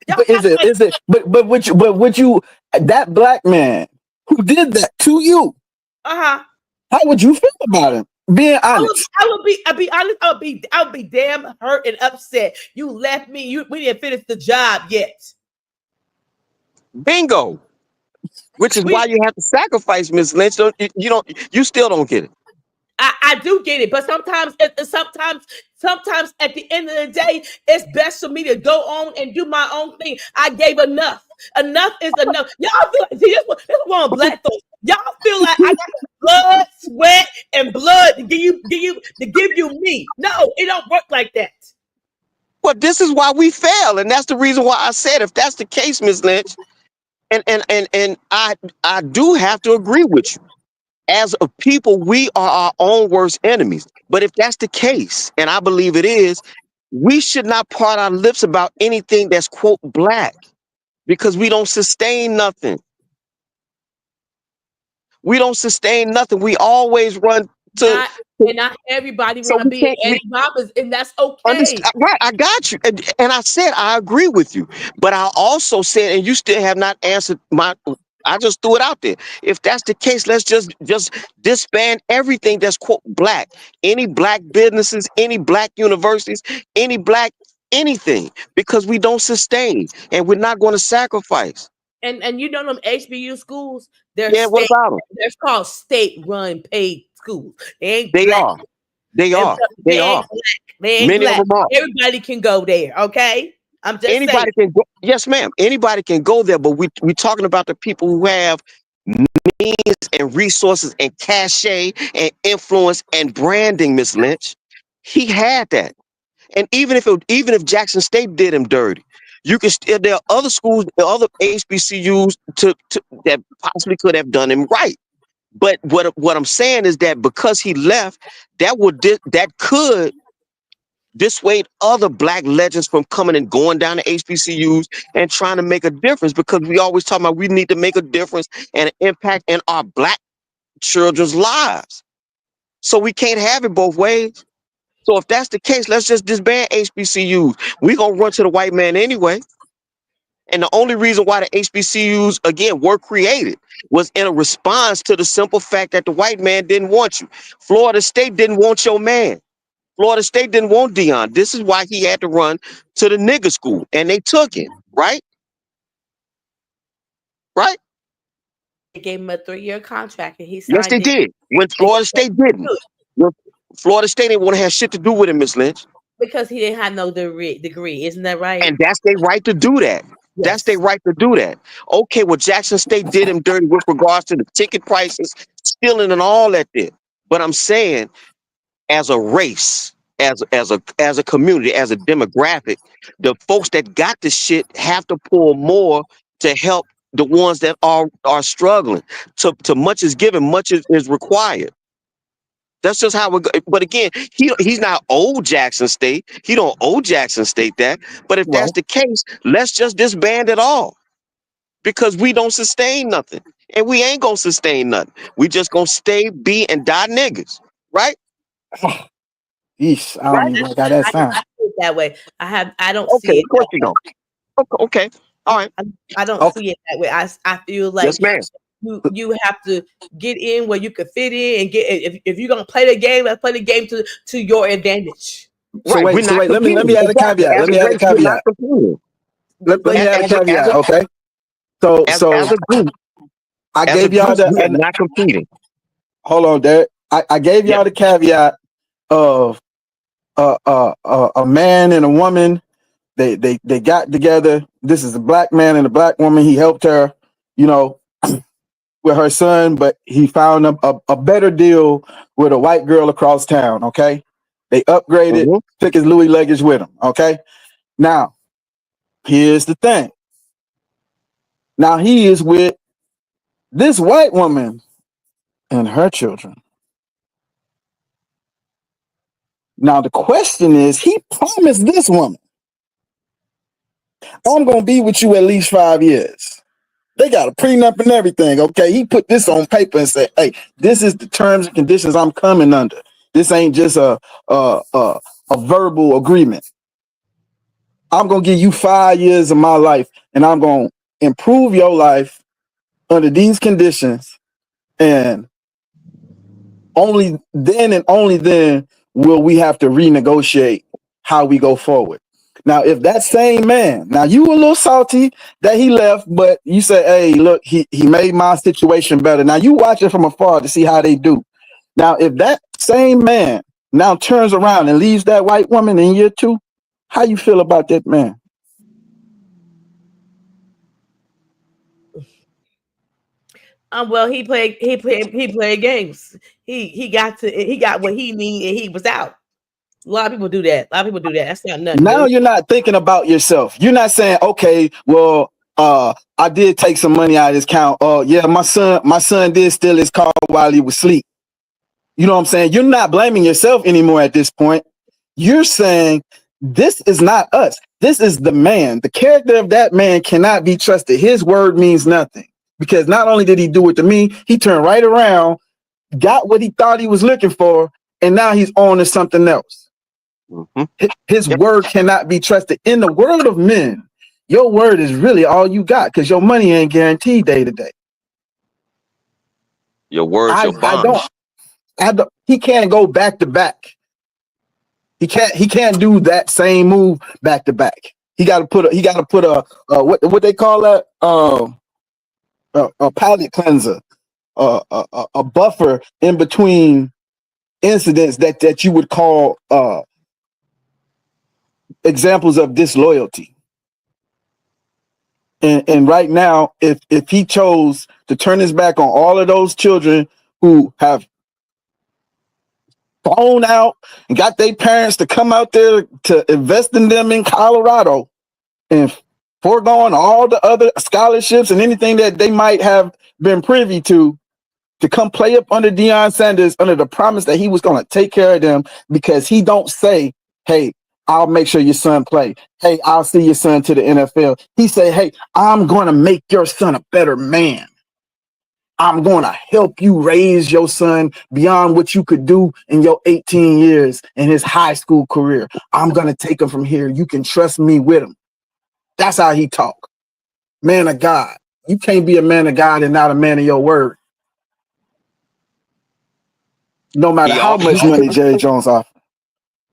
Y'all But act like, is it? But would you that black man who did that to you? uh-huh. How would you feel about him? Being honest. I'll be honest. I would be damn hurt and upset. You left me. We didn't finish the job yet. Bingo. Which is We why you have to sacrifice, Miss Lynch. You still don't get it. I do get it, but sometimes at the end of the day, it's best for me to go on and do my own thing. I gave enough. Enough is enough. Y'all feel like, see, this is one black folks. Y'all feel like I got blood, sweat, and blood to give you me. No, it don't work like that. But this is why we fail, and that's the reason why I said if that's the case, Miss Lynch, and I do have to agree with you. As a people, we are our own worst enemies. But if that's the case, and I believe it is, we should not part our lips about anything that's quote black because we don't sustain nothing. We don't sustain nothing. We always run to, Not to and not everybody so want to we be can't Eddie Roberts, and that's okay. understand. Right, I got you, and I said I agree with you, but I also said, and you still have not answered my. I just threw it out there. If that's the case, let's just disband everything that's quote black. Any black businesses, any black universities, any black anything, because we don't sustain, and we're not going to sacrifice. And you know them HBU schools, they're Yeah, what state. about them? They're called state run paid schools. They ain't They black. are. They They, are. they They ain't are. black. They ain't Many of black. them are. Everybody can go there. Okay, I'm just saying. Anybody can go. Yes, ma'am. Anybody can go there, but we talking about the people who have means and resources and cachet and influence and branding, Miss Lynch. He had that. And even if Jackson State did him dirty, you can still there are other schools, there are other HBCUs that possibly could have done him right. But what I'm saying is that because he left, that could dissuade other black legends from coming and going down to HBCUs and trying to make a difference, because we always talk about we need to make a difference and an impact in our black children's lives. So we can't have it both ways. So if that's the case, let's just disband HBCUs. We're gonna run to the white man anyway. And the only reason why the HBCUs again were created was in a response to the simple fact that the white man didn't want you. Florida State didn't want your man. Florida State didn't want Dion. This is why he had to run to the nigger school, and they took him. Right? Right? They gave him a 3-year contract and he Yes, they signed it. did. When And he Florida State didn't. When Florida State didn't want to have shit to do with him, Miss Lynch. because he didn't have no degree. Isn't that right? And that's their right to do that. That's their Yes. right to do that. Okay, well, Jackson State did him dirty with regards to the ticket prices, stealing, and all that there. But I'm saying, as a race, as a community, as a demographic, the folks that got the shit have to pull more to help the ones that are struggling. To much is given, much is required. That's just how it go. But again, he's not old Jackson State. He don't owe Jackson State that. But if that's Right. the case, let's just disband it all, because we don't sustain nothing, and we ain't gonna sustain nothing. We just gonna stay, be, and die niggas, right? Yeesh, I don't Right? even like how that I sounds. see it that way. I don't Okay, see of it course that you don't. Okay, all right. I don't Okay, see it that way. I feel like Yes, ma'am. you have to get in where you can fit in and get if you're gonna play the game, let's play the game to your advantage. so Right, we're wait, so not wait. Let me competing. add a Exactly. caveat. As Let a me add a race, we're not caveat. competing. Let me But add a As caveat. a Okay. So as a group, I as a gave y'all group, the we are not competing. hold on, Derek. I gave Yeah. y'all the caveat of a man and a woman. They got together. This is a black man and a black woman. He helped her, you know, with her son, but he found a better deal with a white girl across town. Okay. They upgraded, Mhm. took his Louis luggage with him. Okay. Now, here's the thing. Now he is with this white woman and her children. Now the question is, he promised this woman, I'm gonna be with you at least 5 years. They got a prenup and everything. Okay. He put this on paper and said, hey, this is the terms and conditions I'm coming under. This ain't just a verbal agreement. I'm gonna give you 5 years of my life, and I'm gonna improve your life under these conditions. And only then will we have to renegotiate how we go forward. Now, if that same man, now you were a little salty that he left, but you say, hey, look, he made my situation better. Now you watch it from afar to see how they do. Now, if that same man now turns around and leaves that white woman in year 2, how you feel about that man? Well, he played games. He got what he needed and he was out. A lot of people do that. A lot of people do that. That's not nothing Now new. you're not thinking about yourself. You're not saying, okay, well, I did take some money out of his account. Oh, yeah, my son did steal his car while he was asleep. You know what I'm saying? You're not blaming yourself anymore at this point. You're saying this is not us. This is the man. The character of that man cannot be trusted. His word means nothing, because not only did he do it to me, he turned right around, got what he thought he was looking for, and now he's on to something else. Mhm. His Yep. word cannot be trusted. In the world of men, your word is really all you got, because your money ain't guaranteed day to day. Your words, your I bond. don't. He can't go back to back. He can't do that same move back to back. He got to put a what they call that, a palate cleanser, a buffer in between incidents that you would call examples of disloyalty. And right now, if he chose to turn his back on all of those children who have flown out and got their parents to come out there to invest in them in Colorado and foregoing all the other scholarships and anything that they might have been privy to come play up under Deion Sanders under the promise that he was going to take care of them, because he don't say, hey, I'll make sure your son play. Hey, I'll see your son to the NFL. He say, hey, I'm going to make your son a better man. I'm going to help you raise your son beyond what you could do in your 18 years in his high school career. I'm going to take him from here. You can trust me with him. That's how he talk. Man of God. You can't be a man of God and not a man of your word. No matter how much money Jerry Jones offers.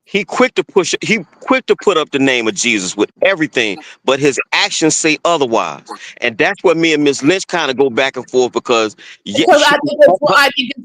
He quick to put up the name of Jesus with everything, but his actions say otherwise. And that's what me and Miss Lynch kind of go back and forth because Because I think it's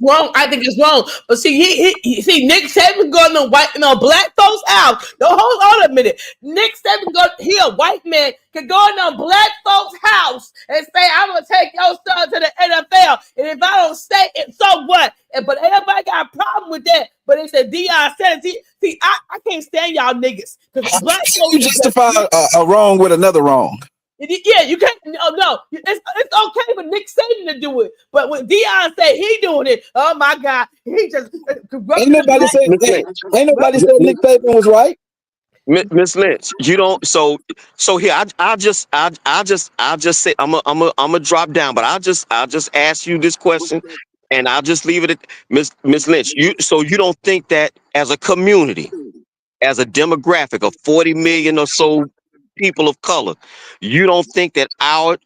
wrong. I think it's wrong. But see, see Nick Saban going to black folks' house. No, hold on a minute. Nick Saban he a white man can go in a black folks' house and say, "I'm gonna take your son to the NFL," and if I don't stay, so what? But everybody got a problem with that. But they said Deion said, see, I can't stand y'all niggas because black folks. You justify a wrong with another wrong. Yeah, you can't. No, it's okay for Nick Saban to do it, but when Deion say he doing it, oh my God, he just ain't nobody said Nick Saban was right. Miss Lynch, you don't. So here, I'll just say I'm a drop down, but I'll just ask you this question, and I'll just leave it at Miss Lynch. You don't think that as a community, as a demographic of 40 million or so people of color, you don't think that our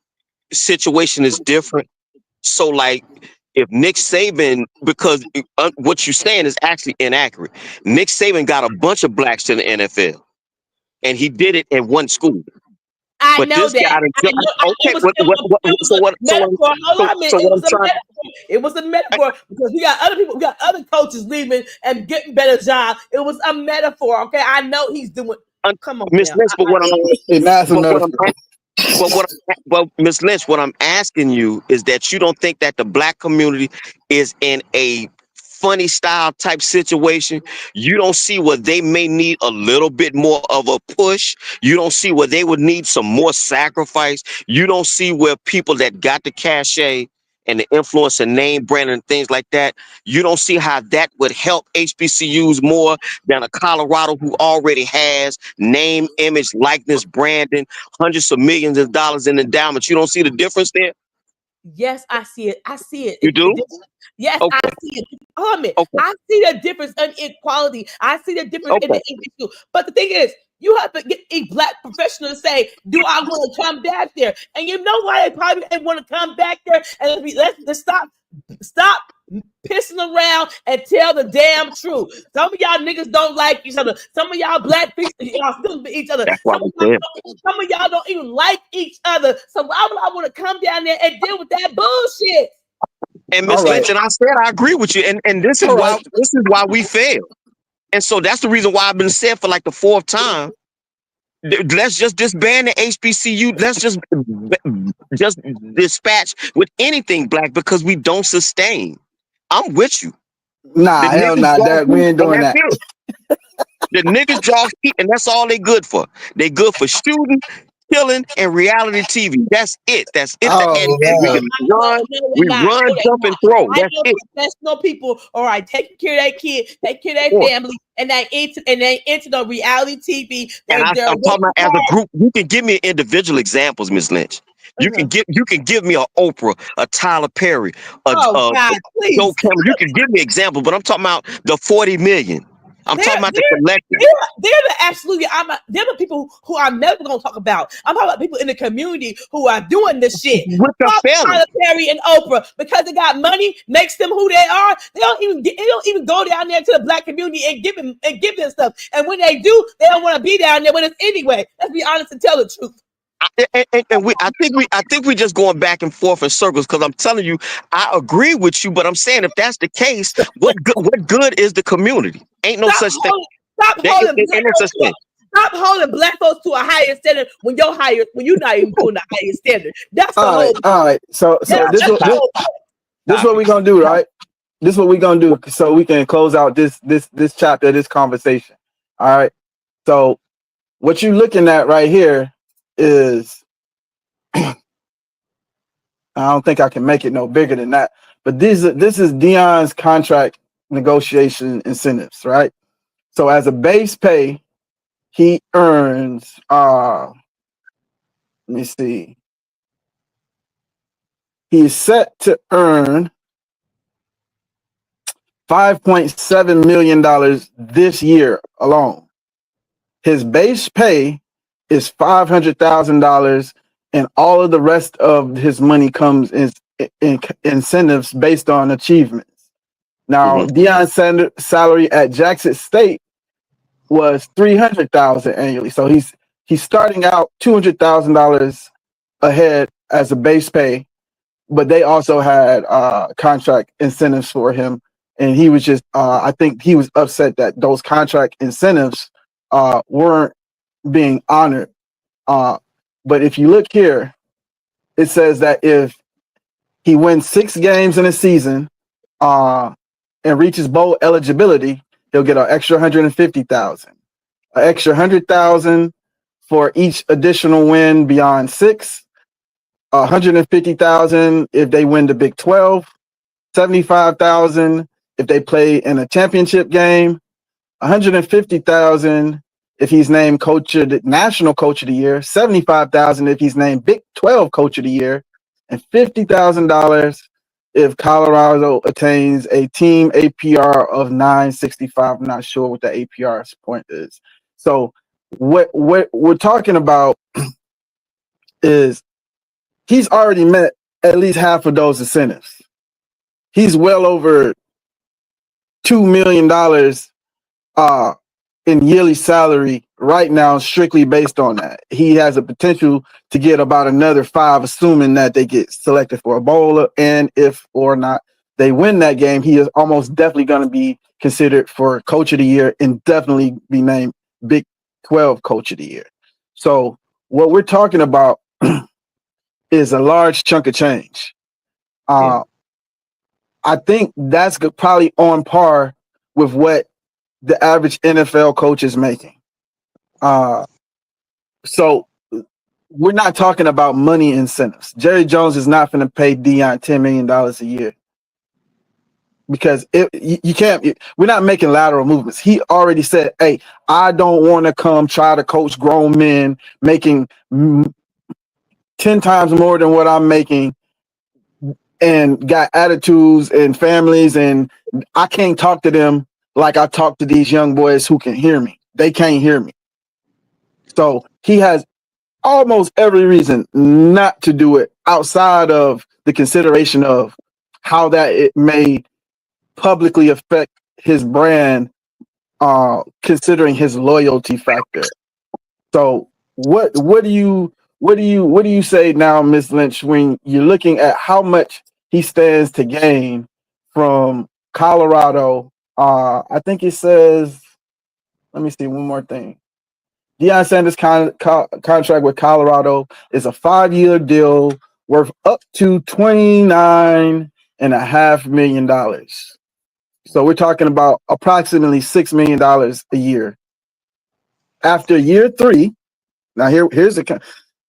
situation is different? So like, if Nick Saban, because what you're saying is actually inaccurate. Nick Saban got a bunch of blacks to the NFL, and he did it in one school. I But know this that. guy, It was a metaphor. It was a metaphor because we got other people, we got other coaches leaving and getting better jobs. It was a metaphor. Okay, I know he's doing. Come on, Miss Lynch, but Miss Lynch, what I'm asking you is that you don't think that the black community is in a funny style type situation. You don't see where they may need a little bit more of a push. You don't see where they would need some more sacrifice. You don't see where people that got the cachet and the influence and name brand and things like that, you don't see how that would help HBCUs more than a Colorado who already has name, image, likeness, branding, hundreds of millions of dollars in endowments. You don't see the difference there? Yes, I see it. I see it. You do? Yes, okay. I see it. I see the difference in equality. I see the difference in the HBCU. But the thing is, you have to get a black professional to say, "Do I want to come back there?" And you know why they probably want to come back there? And let's stop pissing around and tell the damn truth. Some of y'all niggas don't like each other. Some of y'all black people, y'all still be each other. Some of y'all don't even like each other. So why would I want to come down there and deal with that bullshit? And Miss Lynch, and I said I agree with you, and this is why we fail. And so that's the reason why I've been said for like the fourth time. Let's just disband the HBCU. Let's just dispatch with anything black because we don't sustain. I'm with you. Nah, hell nah, Derek. We ain't doing that. The niggas draw heat, and that's all they good for. They good for shooting, killing, and reality TV. That's it. That's it. We run, jump, and throw. That's it. Professional people, all right, taking care of their kid, taking care of their family, and they into the reality TV. And I'm talking about as a group. You can give me individual examples, Miss Lynch. You can give me a Oprah, a Tyler Perry, Joe Cameron. You can give me examples, but I'm talking about the 40 million. I'm talking about the collective. They're the people who I'm never gonna talk about. I'm talking about people in the community who are doing this shit. Tyler Perry and Oprah, because they got money, makes them who they are. They don't even go down there to the black community and give them stuff. And when they do, they don't want to be down there with us anyway. Let's be honest and tell the truth. I think we just going back and forth in circles because I'm telling you, I agree with you, but I'm saying if that's the case, what good is the community? Ain't no such thing. Stop Stop holding black folks to a higher standard when you're not even doing the highest standard. That's the whole. All right. So That's this the whole. this what we gonna do, right? This is what we gonna do so we can close out this chapter, this conversation. All right. So what you're looking at right here is I don't think I can make it no bigger than that. But this is Dion's contract negotiation incentives, right? So as a base pay, he earns let me see. He's set to earn $5.7 million this year alone. His base pay is $500,000, and all of the rest of his money comes in incentives based on achievements. Now, Dion's salary at Jackson State was $300,000 annually, so he's starting out $200,000 ahead as a base pay, but they also had contract incentives for him, and he was just I think he was upset that those contract incentives weren't being honored. But if you look here, it says that if he wins 6 games in a season and reaches bowl eligibility, he'll get an extra $150,000, an extra $100,000 for each additional win beyond 6, $150,000 if they win the Big 12, $75,000 if they play in a championship game, $150,000 if he's named national coach of the year, $75,000 if he's named Big 12 coach of the year, and $50,000 if Colorado attains a team APR of 965. I'm not sure what the APR point is. So what we're talking about is he's already met at least half of those incentives. He's well over $2 million in yearly salary right now, strictly based on that. He has a potential to get about another 5, assuming that they get selected for a bowl, and if or not they win that game, he is almost definitely going to be considered for coach of the year and definitely be named Big 12 coach of the year. So what we're talking about is a large chunk of change. I think that's probably on par with what the average NFL coach is making. So we're not talking about money incentives. Jerry Jones is not going to pay Dion $10 million a year because you can't. We're not making lateral movements. He already said, "Hey, I don't want to come try to coach grown men making 10 times more than what I'm making and got attitudes and families, and I can't talk to them like I talk to these young boys who can hear me. They can't hear me." So he has almost every reason not to do it outside of the consideration of how that it may publicly affect his brand, considering his loyalty factor. So what do you say now, Ms. Lynch, when you're looking at how much he stands to gain from Colorado? I think it says, let me see one more thing. Deion Sanders' contract with Colorado is a 5-year deal worth up to $29.5 million. So we're talking about approximately $6 million a year. After year 3, now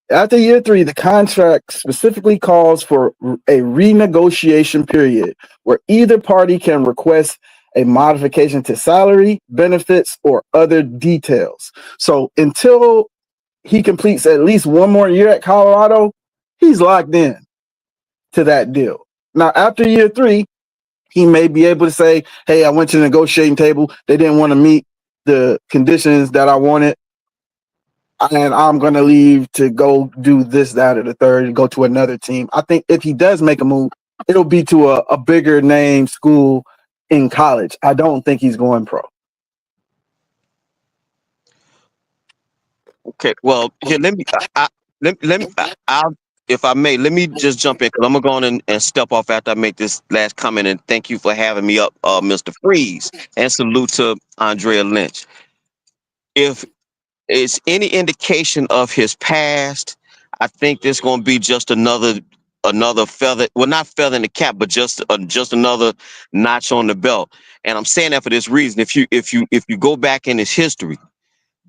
after year 3, the contract specifically calls for a renegotiation period where either party can request a modification to salary, benefits, or other details. So until he completes at least one more year at Colorado, he's locked in to that deal. Now, after year 3, he may be able to say, "Hey, I went to the negotiating table. They didn't want to meet the conditions that I wanted, and I'm going to leave to go do this, that, or the third, go to another team." I think if he does make a move, it'll be to a bigger name school in college. I don't think he's going pro. Okay, well, here let me I'll, if I may, let me just jump in because I'm gonna go on and step off after I make this last comment. And thank you for having me up, Mr. Freeze, and salute to Andrea Lynch. If is any indication of his past, I think there's going to be just another feather. Well, not feather in the cap, but just another notch on the belt. And I'm saying that for this reason. If you go back in his history,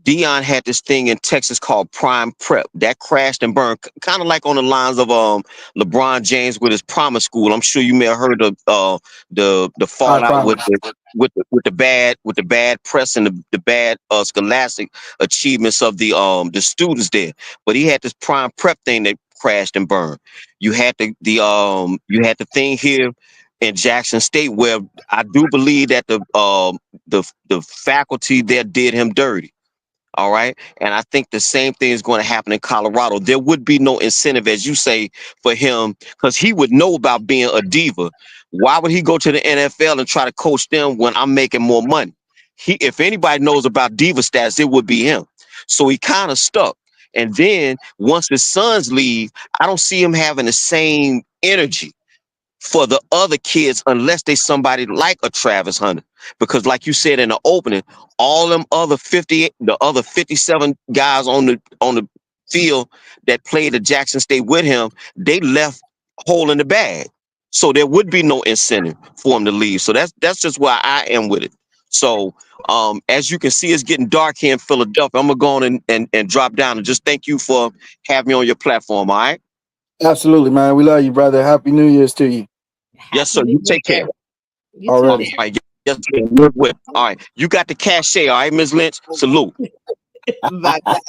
Dion had this thing in Texas called Prime Prep that crashed and burned, kind of like on the lines of LeBron James with his Promise School. I'm sure you may have heard of the I fallout with promise. the bad press and the bad scholastic achievements of the students there. But he had this Prime Prep thing that crashed and burned. You had the thing here in Jackson State where I do believe that the faculty there did him dirty. All right. And I think the same thing is going to happen in Colorado. There would be no incentive, as you say, for him because he would know about being a diva. Why would he go to the NFL and try to coach them when I'm making more money? If anybody knows about diva status, it would be him. So he kind of stuck. And then once his sons leave, I don't see him having the same energy for the other kids unless they somebody like a Travis Hunter. Because like you said in the opening, all them other 57 guys on the field that played at Jackson State with him, they left whole in the bag. So there would be no incentive for him to leave. So that's just where I am with it. So as you can see, it's getting dark here in Philadelphia. I'm gonna go on and drop down and just thank you for having me on your platform. All right. Absolutely, man. We love you, brother. Happy New Year's to you. Yes, Happy sir. New You Year, take sir. care. You too, Already. there. All right. Yes, sir. Live with. All right. You got the cachet. All right, Ms. Lynch. Salute. Bye bye.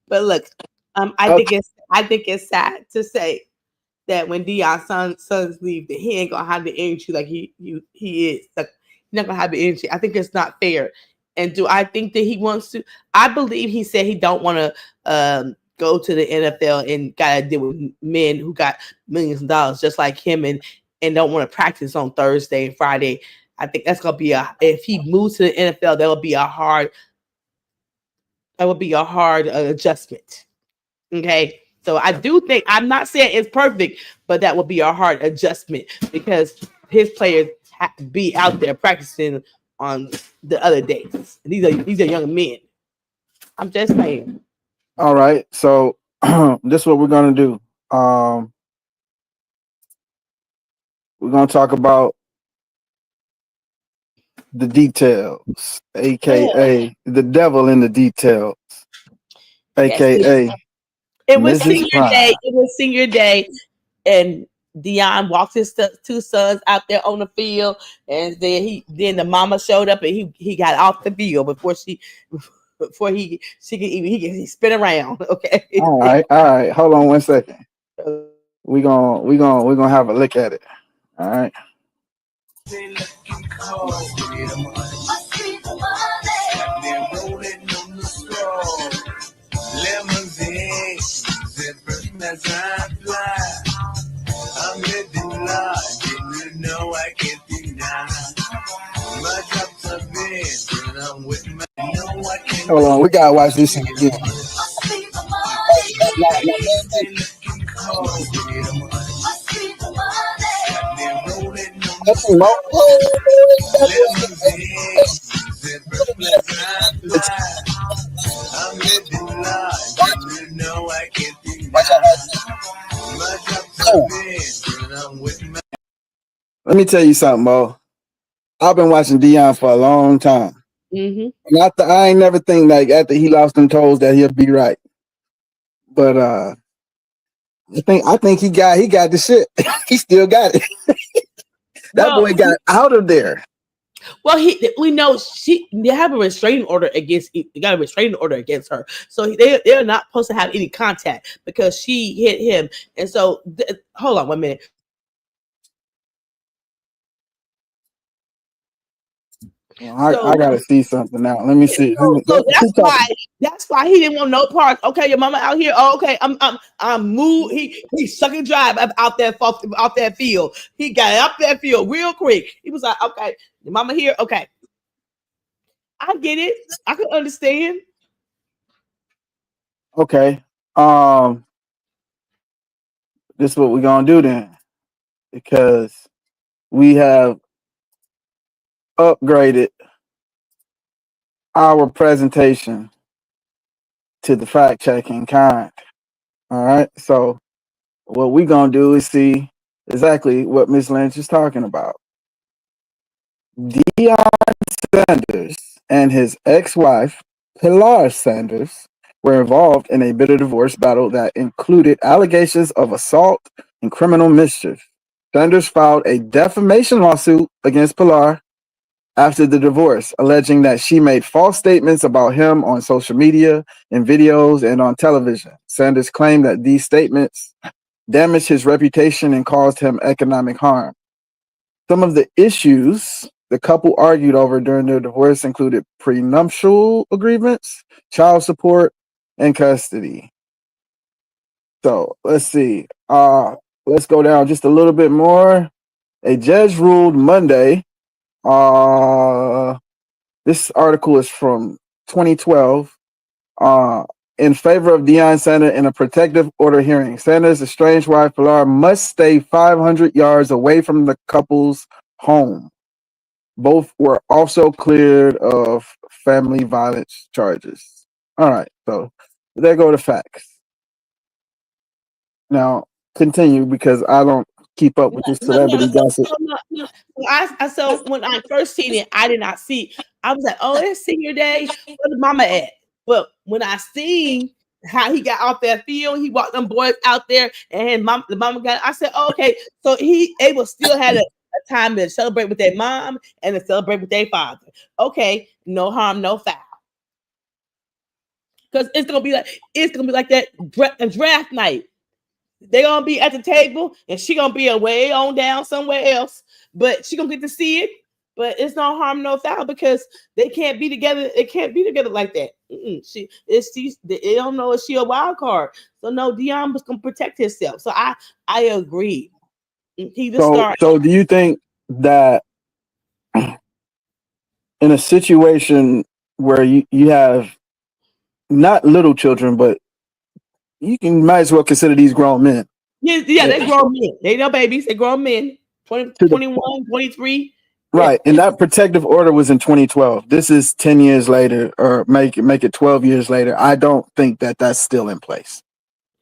But look, Okay. I think it's sad to say that when Dion's sons leave, that he ain't gonna have the energy like he is. Like, he's not gonna have the energy. I think it's not fair. And do I think that he wants to? I believe he said he don't want to go to the NFL and got to deal with men who got millions of dollars just like him and don't want to practice on Thursday and Friday. I think that's gonna be a if he moves to the NFL, that will be a hard adjustment. Okay. So I do think I'm not saying it's perfect, but that will be a hard adjustment because his players be out there practicing on the other days. These are young men. I'm just saying. All right. So this is what we're gonna do. Um, we're gonna talk about the details, Oh, aka the devil in the details, yes. aka It was Mrs. senior day. Prime. It was senior day, and Dion walked his two sons out there on the field, and then the mama showed up, and he got off the field before she could even he spin around. Okay. All right, all right. Hold on one second. We're gonna have a look at it. All right. They looking cold. Get 'em on. They're rolling on the straw. Limousine, zippers as I fly. I'm living large, and you know I can't deny. My drops are big, and I'm with my. You know I can't Hold on. We gotta watch this shit get 'em again. on. They looking cold. Get 'em on. They're rolling on the That's the most- limousine, zippers as I fly. I'm living large, and you know I can't deny. My drops are big, and I'm with my. Let me tell you something, Mo. I've been watching Dion for a long time. Mm-hmm. And I ain't never think like after he lost them toes that he'll be right. But I think he got the shit. He still got it. That Well, boy got out of there. well, we know they have a restraining order they got a restraining order against her, so they're not supposed to have any contact because she hit him, and so hold on 1 minute. I So gotta see something now. Let me see. so that's why he didn't want no parts. Okay, your mama out here. Oh, okay, I'm move. He sucking drive out there off that field. He got up that field real quick. He was like, okay, your mama here. Okay, I get it. I can understand. Okay. This is what we're gonna do then. Because we have upgraded our presentation to the fact checking kind. All right. So what we're gonna do is see exactly what Miss Lynch is talking about. Deion Sanders and his ex-wife, Pilar Sanders, were involved in a bitter divorce battle that included allegations of assault and criminal mischief. Sanders filed a defamation lawsuit against Pilar after the divorce, alleging that she made false statements about him on social media, in videos, and on television. Sanders claimed that these statements damaged his reputation and caused him economic harm. Some of the issues the couple argued over during their divorce included prenuptial agreements, child support, and custody. So let's see. Let's go down just a little bit more. A judge ruled Monday. This article is from 2012. In favor of Deion Sanders in a protective order hearing. Sanders' estranged wife, Pilar, must stay 500 yards away from the couple's home. Both were also cleared of family violence charges. All right, so there go the facts. Now, continue because I don't keep up with this celebrity gossip. So when I first seen it, I did not see. I was like, "Oh, it's senior day. Where the mama at?" But when I seen how he got off that field, he walked them boys out there, and the mama got. I said, oh, "Okay, so he able still had a time to celebrate with their mom and to celebrate with their father. Okay, no harm, no foul." Because it's gonna be like that draft night. They're gonna be at the table, and she gonna be away on down somewhere else, but she gonna get to see it. But it's no harm, no foul because they can't be together. They can't be together like that. They don't know if she a wild card. So no, Deion was gonna protect himself. So I agree. He the star. So do you think that in a situation where you have not little children, but might as well consider these grown men. Yeah, they grown men. They no babies. They grown men. 20, 21, 23. Right. And that protective order was in 2012. This is 10 years later, or make it 12 years later. I don't think that that's still in place.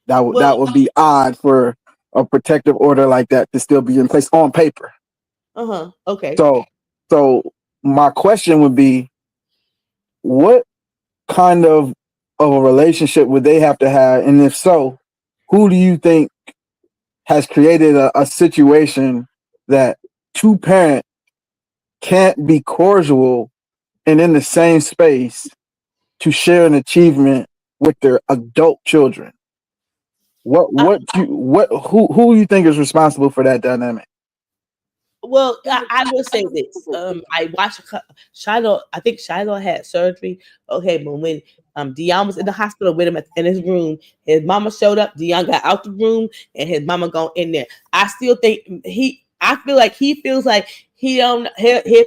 That would be odd for a protective order like that to still be in place on paper. Okay. So my question would be, what kind of a relationship would they have to have? And if so, who do you think has created a situation that two parents can't be cordial and in the same space to share an achievement with their adult children? Who do you think is responsible for that dynamic? Well, I will say this. I watched Shiloh. I think Shiloh had surgery. Okay, but when Deion was in the hospital with him in his room, his mama showed up. Deion got out the room, and his mama gone in there. I still think I feel like he feels like he don't his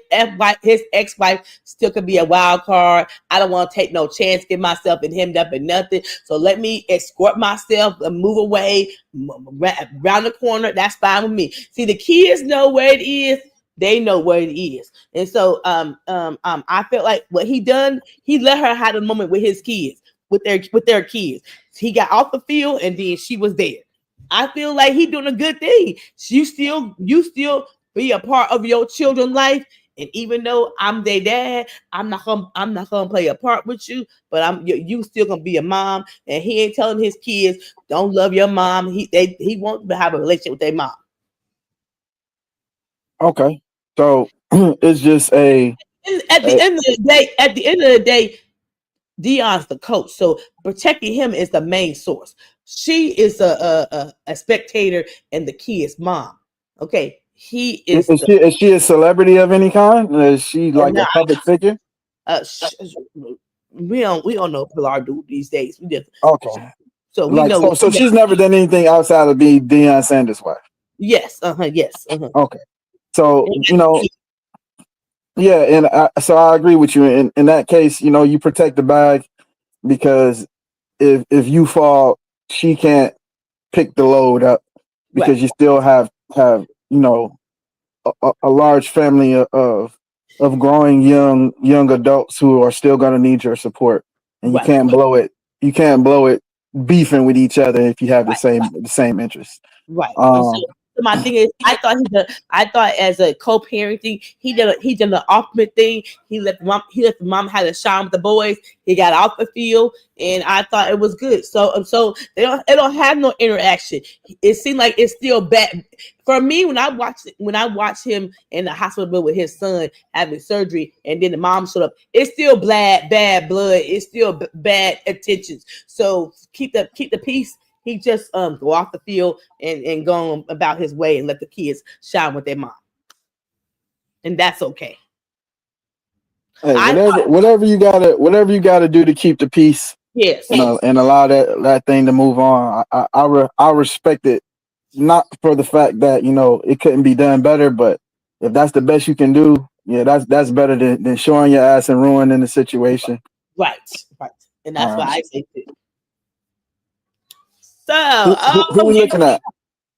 ex-wife still could be a wild card. I don't want to take no chance, get myself and him up in nothing. So let me escort myself and move away around the corner. That's fine with me. See, the kids know where it is. They know where it is. And so I felt like what he done, he let her have a moment with his kids, with their kids. He got off the field and then she was there. I feel like he doing a good thing. You still be a part of your children's life. And even though I'm their dad, I'm not gonna play a part with you, but you still gonna be a mom. And he ain't telling his kids don't love your mom. He wants to have a relationship with their mom. Okay, so it's just at the end of the day, Deion's the coach, so protecting him is the main source. She is a spectator and the kid's mom. Okay, he is. Is she a celebrity of any kind? Is she like a public figure? We don't know Pilar do these days. We just okay. So we know. So she's never done anything outside of being Deion Sanders' wife. Yes. Yes. Okay. So yeah, and so I agree with you. In that case, you protect the bag because if you fall, she can't pick the load up because you still have a large family of of growing young adults who are still going to need your support, and you Right, can't blow it. You can't blow it beefing with each other if you have right. the same interests. Right. And so, Um, so my thing is, I thought as a co-parenting, he done the ultimate thing. He let the mom have a shine with the boys. He got off the field, and I thought it was good. So they don't have no interaction. It seemed like it's still bad for me when I watched him in the hospital with his son having surgery, and then the mom showed up. It's still bad blood. It's still bad intentions. So keep the peace. He just go off the field and go on about his way and let the kids shine with their mom, and that's okay. hey, I whatever you gotta do to keep the peace Yes, and allow that thing to move on. I respect it, not for the fact that it couldn't be done better, but if that's the best you can do, yeah, that's better than showing your ass and ruining the situation. right, and that's why Um, I say it. So, who we looking at?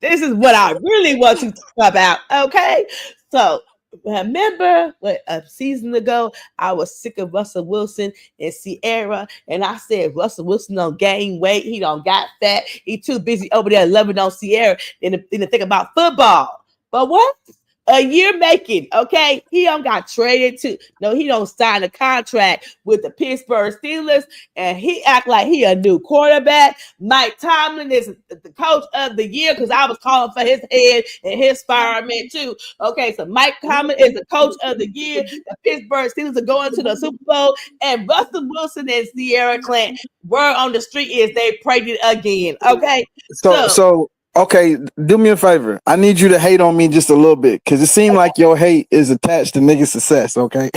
this is what I really want you to talk about. Okay. So remember what a season ago I was sick of Russell Wilson and Sierra, and I said Russell Wilson don't gain weight, he don't got fat, he too busy over there loving on Sierra than to think about football. But what? A year making, okay? He don't got traded to no, he don't sign a contract with the Pittsburgh Steelers, and he act like he a new quarterback. Mike Tomlin is the coach of the year because I was calling for his head and his fireman too. Okay, so Mike Tomlin is the coach of the year. The Pittsburgh Steelers are going to the Super Bowl, and Russell Wilson and Sierra Clan. Word on the street is they pregnant again. Okay, So so so okay, do me a favor. I need you to hate on me just a little bit because it seemed like your hate is attached to nigga success. Okay,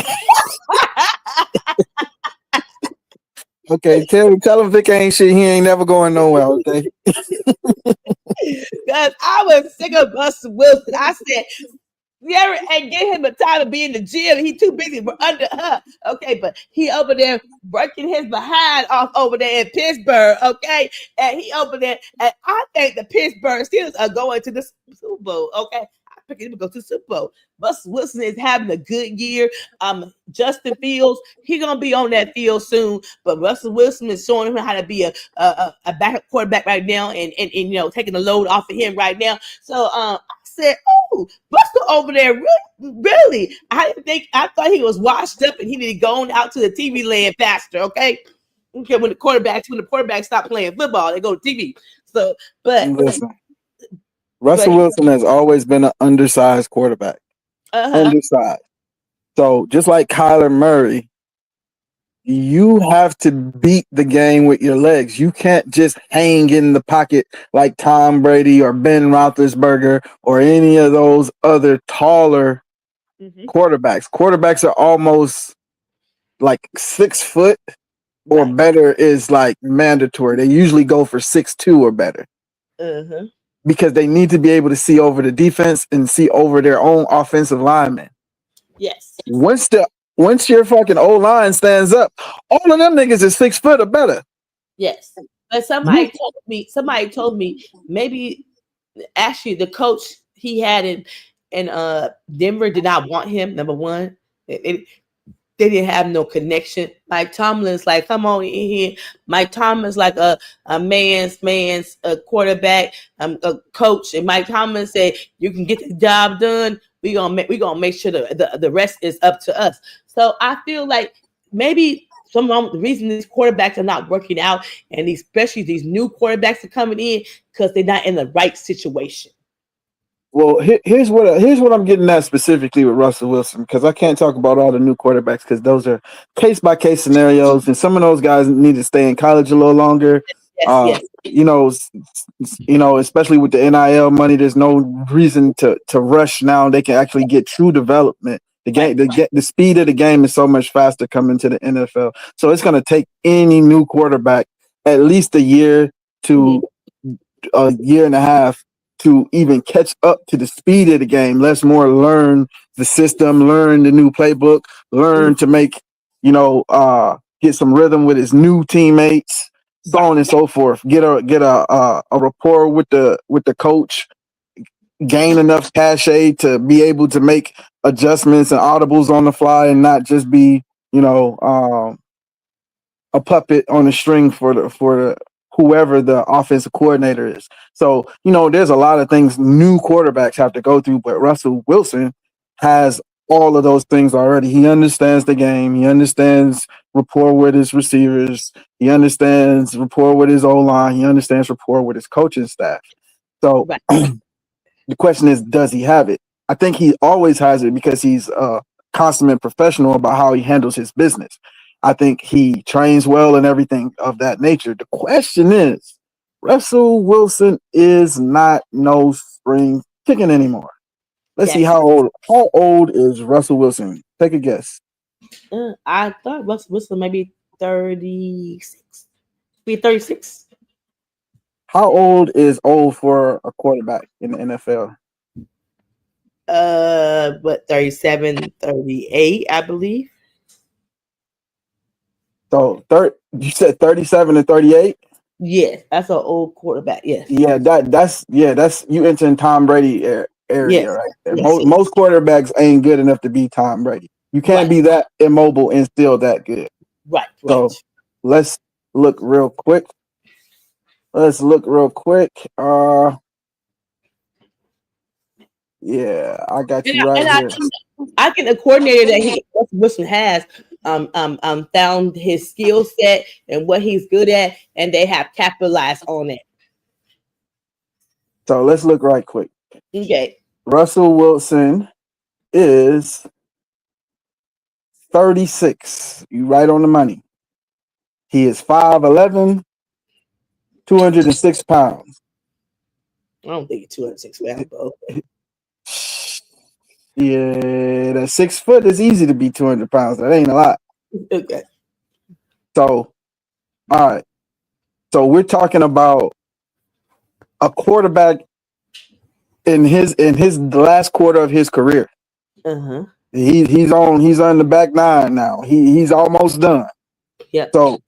okay. Tell him Vic ain't shit. He ain't never going nowhere. Okay. because I was sick of Russell Wilson. I said Sierra ain't get him a time to be in the gym. He too busy under her. Okay, but he over there working his behind off over there in Pittsburgh. Okay, and he over there, and I think the Pittsburgh Steelers are going to the Super Bowl. Okay, I pick him to go to the Super Bowl. Russell Wilson is having a good year. Justin Fields, he gonna be on that field soon. But Russell Wilson is showing him how to be a backup quarterback right now, and taking the load off of him right now. So said, "Oh, Buster over there, really? I thought he was washed up and he needed to go on out to the TV land faster." Okay, okay. When the quarterbacks stop playing football, they go to TV. So, but Listen, but Russell Wilson has always been an undersized quarterback. uh huh. Undersized. So just like Kyler Murray, you have to beat the game with your legs. You can't just hang in the pocket like Tom Brady or Ben Roethlisberger or any of those other taller Mm-hmm. quarterbacks. Quarterbacks are almost like 6 foot or Right. better is like mandatory. They usually go for 6'2" or better Uh huh. because they need to be able to see over the defense and see over their own offensive linemen. Yes. Once the once your fucking O line stands up, all of them niggas is 6 foot or better. Yes. But You somebody told me maybe actually the coach he had in Denver did not want him. Number one, they didn't have no connection. Mike Tomlin's like, come on in here. Mike Tomlin's like a man's quarterback, a coach, and Mike Tomlin said, "You can get the job done. We gonna make sure the rest is up to us." So I feel like maybe the reason these quarterbacks are not working out, and especially these new quarterbacks are coming in because they're not in the right situation. well, here's what I'm getting at specifically with Russell Wilson because I can't talk about all the new quarterbacks because those are case by case scenarios, and some of those guys need to stay in college a little longer. Yes, yes, Especially with the NIL money, there's no reason to rush now. They can actually get true development. right. The speed of the game is so much faster coming to the NFL. So it's going to take any new quarterback at least a year Mhm. to a year and a half to even catch up to the speed of the game. Let's more learn the system, learn the new playbook, Mhm. learn to make, get some rhythm with his new teammates, so Right. on and so forth. Get a rapport with the coach. gain enough cachet to be able to make adjustments and audibles on the fly and not just be, a puppet on a string for the whoever the offensive coordinator is. So, there's a lot of things new quarterbacks have to go through, but Russell Wilson has all of those things already. He understands the game. He understands rapport with his receivers. He understands rapport with his O-line. He understands rapport with his coaching staff. So Right. the question is, does he have it? I think he always has it because he's a consummate professional about how he handles his business. I think he trains well and everything of that nature. The question is, Russell Wilson is not no spring chicken anymore. Let's see That's how old. How old is Russell Wilson? Take a guess. I thought Russell Wilson maybe 36. Be 36. How old is old for a quarterback in the NFL? But 37, 38, I believe. So you said 37 and 38? Yes, that's an old quarterback. Yes. Yeah, that's you entering Tom Brady area Yes. right there. Yes. Most quarterbacks ain't good enough to be Tom Brady. You can't Right. be that immobile and still that good. Right. So let's look real quick. Yeah, I got you right here. I think the coordinator that Russell Wilson has found his skill set and what he's good at, and they have capitalized on it. So let's look right quick. Okay. Russell Wilson is 36. You right on the money. He is 5'11", 206 pounds. I don't think it's 206 pounds, but okay. Yeah, that 6 foot is easy to be 200 pounds. That ain't a lot. Okay. So, all right. So we're talking about a quarterback in the last quarter of his career. Uh-huh. He's on the back nine now. He's almost done. Yeah. So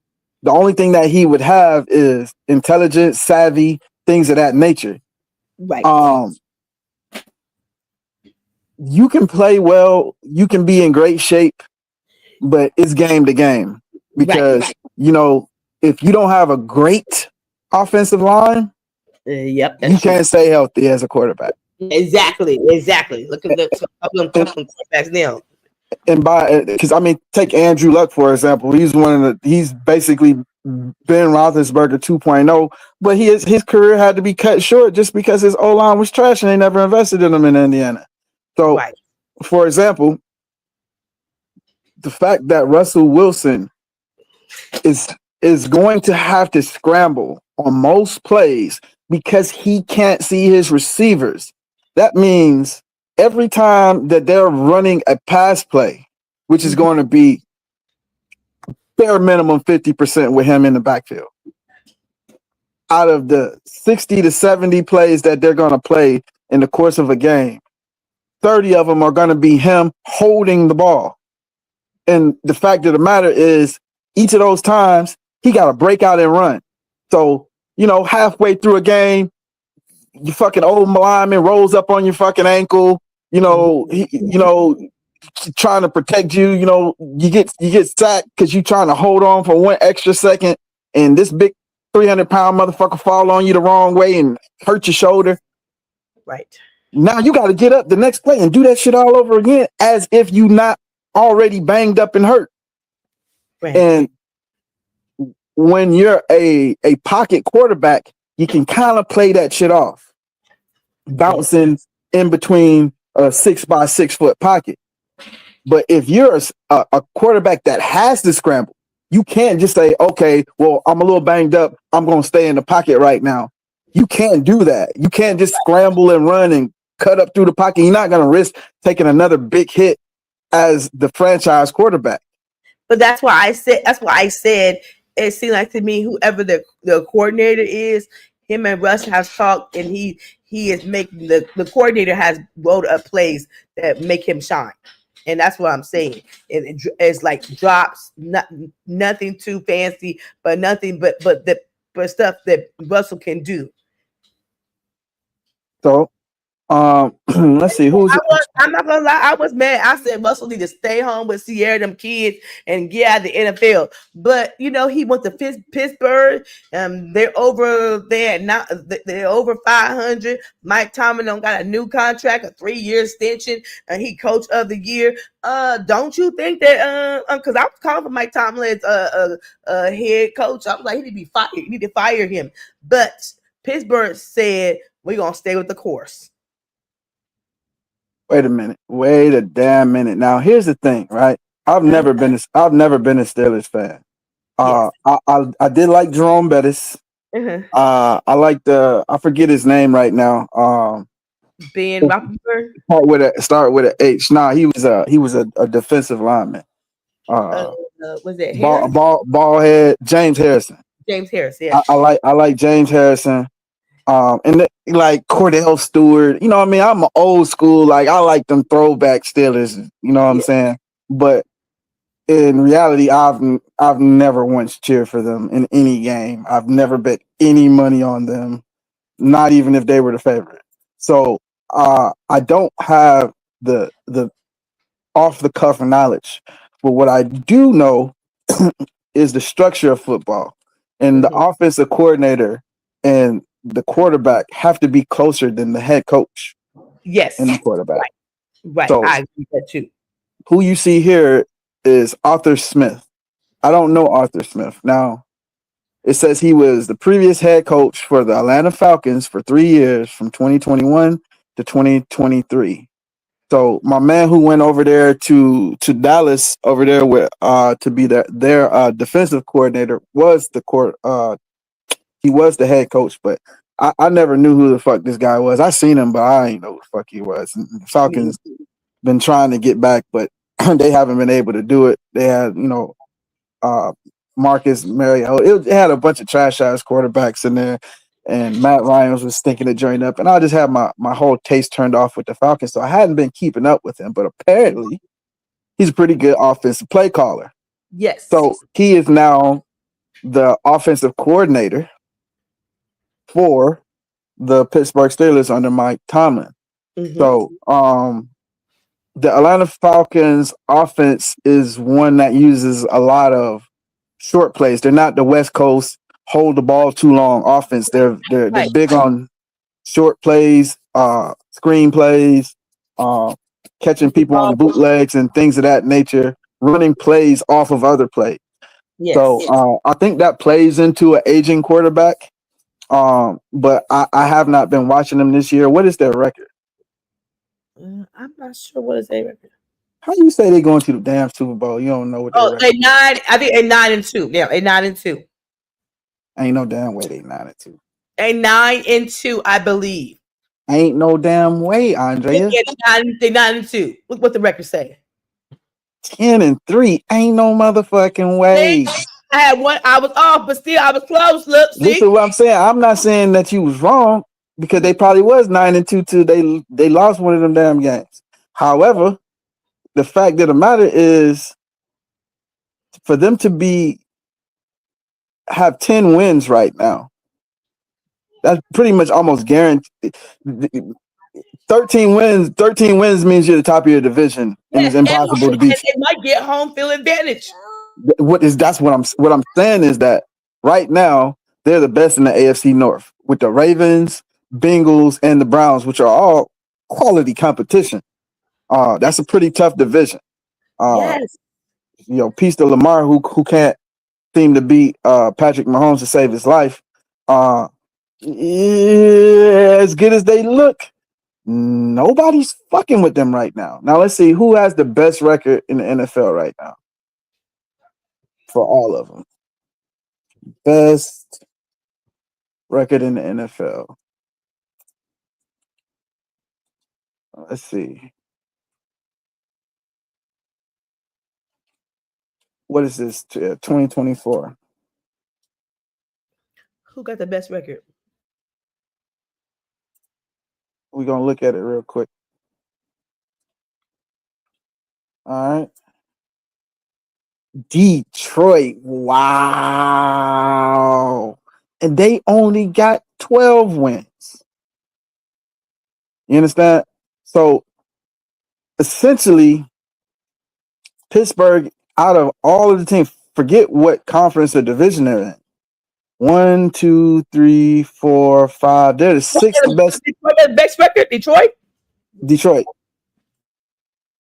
the only thing that he would have is intelligence, savvy, things of that nature. Right. You can play well, you can be in great shape, but it's game to game. Because if you don't have a great offensive line, yep, you can't stay healthy as a quarterback. Exactly. Look at the quarterbacks now. And because take Andrew Luck for example. He's basically Ben Roethlisberger 2.0, but his career had to be cut short just because his O-line was trash and they never invested in him in Indiana. So, for example, the fact that Russell Wilson is going to have to scramble on most plays because he can't see his receivers. That means every time that they're running a pass play, which is going to be bare minimum 50% with him in the backfield, out of the 60 to 70 plays that they're going to play in the course of a game, 30 of them are going to be him holding the ball. And the fact of the matter is, each of those times, he got to break out and run. So, halfway through a game, your fucking old lineman rolls up on your fucking ankle, trying to protect you, you get sacked because you're trying to hold on for 1 extra second, and this big 300-pound motherfucker fall on you the wrong way and hurt your shoulder. Right. Now you got to get up the next play and do that shit all over again as if you not already banged up and hurt. Right. And when you're a pocket quarterback, you can kind of play that shit off, bouncing in between a 6x6 foot pocket. But if you're a quarterback that has to scramble, you can't just say, okay, well, I'm a little banged up, I'm going to stay in the pocket right now. You can't do that. You can't just scramble and run and cut up through the pocket. You're not going to risk taking another big hit as the franchise quarterback. But that's why I said it seemed like to me, whoever the coordinator is, him and Russ has talked, and he is making the coordinator has rolled up plays that make him shine. And that's what I'm saying. It's like drops, nothing too fancy, but nothing but stuff that Russell can do. So, Let's see who's I'm not gonna lie, I was mad. I said Russell need to stay home with Sierra, them kids, and get out of the NFL. But you know, he went to Pittsburgh. They're over there at not. They're over 500. Mike Tomlin don't got a new contract, a 3-year extension, and he coach of the year. Don't you think that? Because I was calling for Mike Tomlin as head coach. I was like, he need to be fired. You need to fire him. But Pittsburgh said we're gonna stay with the course. wait a minute. Wait a damn minute. Now here's the thing, right? I've Uh, never been a Steelers fan. yes. I did like Jerome Bettis. Uh-huh. I like I forget his name right now. Ben Roethlisberger. Start with a H. Nah, he was a defensive lineman. Uh, Uh, was it Harris? ball head James Harrison. James Harris. Yeah. I like James Harrison. Like Cordell Stewart. You know what I mean? I'm an old school. Like I like them throwback Steelers. You know what I'm Yeah. saying? But in reality, I've never once cheered for them in any game. I've never bet any money on them, not even if they were the favorite. So I don't have the off the cuff knowledge, but what I do know is the structure of football, and the Mhm. offensive coordinator and the quarterback have to be closer than the head coach and Yes. the quarterback. Right. Right. So I agree with that too. who you see here is Arthur Smith. I don't know Arthur Smith. Now, it says he was the previous head coach for the Atlanta Falcons for 3 years from 2021 to 2023. So my man who went over there to Dallas over there with to be their defensive coordinator was he was the head coach, but I never knew who the fuck this guy was. I seen him, but I ain't know who the fuck he was. And the Mhm. Falcons been trying to get back, but they haven't been able to do it. They had, uh, Marcus Mariota. It had a bunch of trash ass quarterbacks in there, and Matt Ryan was stinking the joint up. And I just had my whole taste turned off with the Falcons, so I hadn't been keeping up with him. But apparently, he's a pretty good offensive play caller. Yes. So he is now the offensive coordinator for the Pittsburgh Steelers under Mike Tomlin. Hmm. So the Atlanta Falcons offense is one that uses a lot of short plays. They're not the West Coast hold the ball too long offense. They're Right. big on short plays, screen plays, uh, catching people on bootlegs and things of that nature, running plays off of other plays. So Yes. I think that plays into an aging quarterback. But I have not been watching them this year. What is their record? I'm not sure what is a record. How do you say they going to the damn Super Bowl? You don't know what their Oh, record. a nine. I think a 9-2. Yeah, a 9-2. Ain't no damn way they 9-2. A 9-2, I believe. Ain't no damn way, Andrea. Yeah, they 9-2. Look what the record say. 10-3. Ain't no motherfucking See, way. I had one. I was off, but still, I was close. Look, see. Listen to what I'm saying. I'm not saying that you was wrong because they probably was 9-2 too. They lost one of them damn games. However, the fact of the matter is for them to have 10 wins right now, that's pretty much almost guaranteed. 13 wins means you're the top of your division, and it's Yes, impossible to and beat they might get home field advantage. you. What I'm saying is that right now they're the best in the AFC North with the Ravens, Bengals, and the Browns, which are all quality competition. That's a pretty tough division. Uh, Yes. Peace to Lamar, who can't seem to beat Patrick Mahomes to save his life. Yeah, as good as they look, nobody's fucking with them right now. Now let's see who has the best record in the NFL right now for all of them. Best record in the NFL. Let's see. What is this? 2024. Who got the best record? We're gonna look at it real quick. All right. Detroit. Wow. And they only got 12 wins. You understand? So essentially, Pittsburgh, out of all of the teams, forget what conference or division they're in. 1, 2, 3, 4, 5. They're the sixth best. Detroit, the best record, Detroit. Detroit.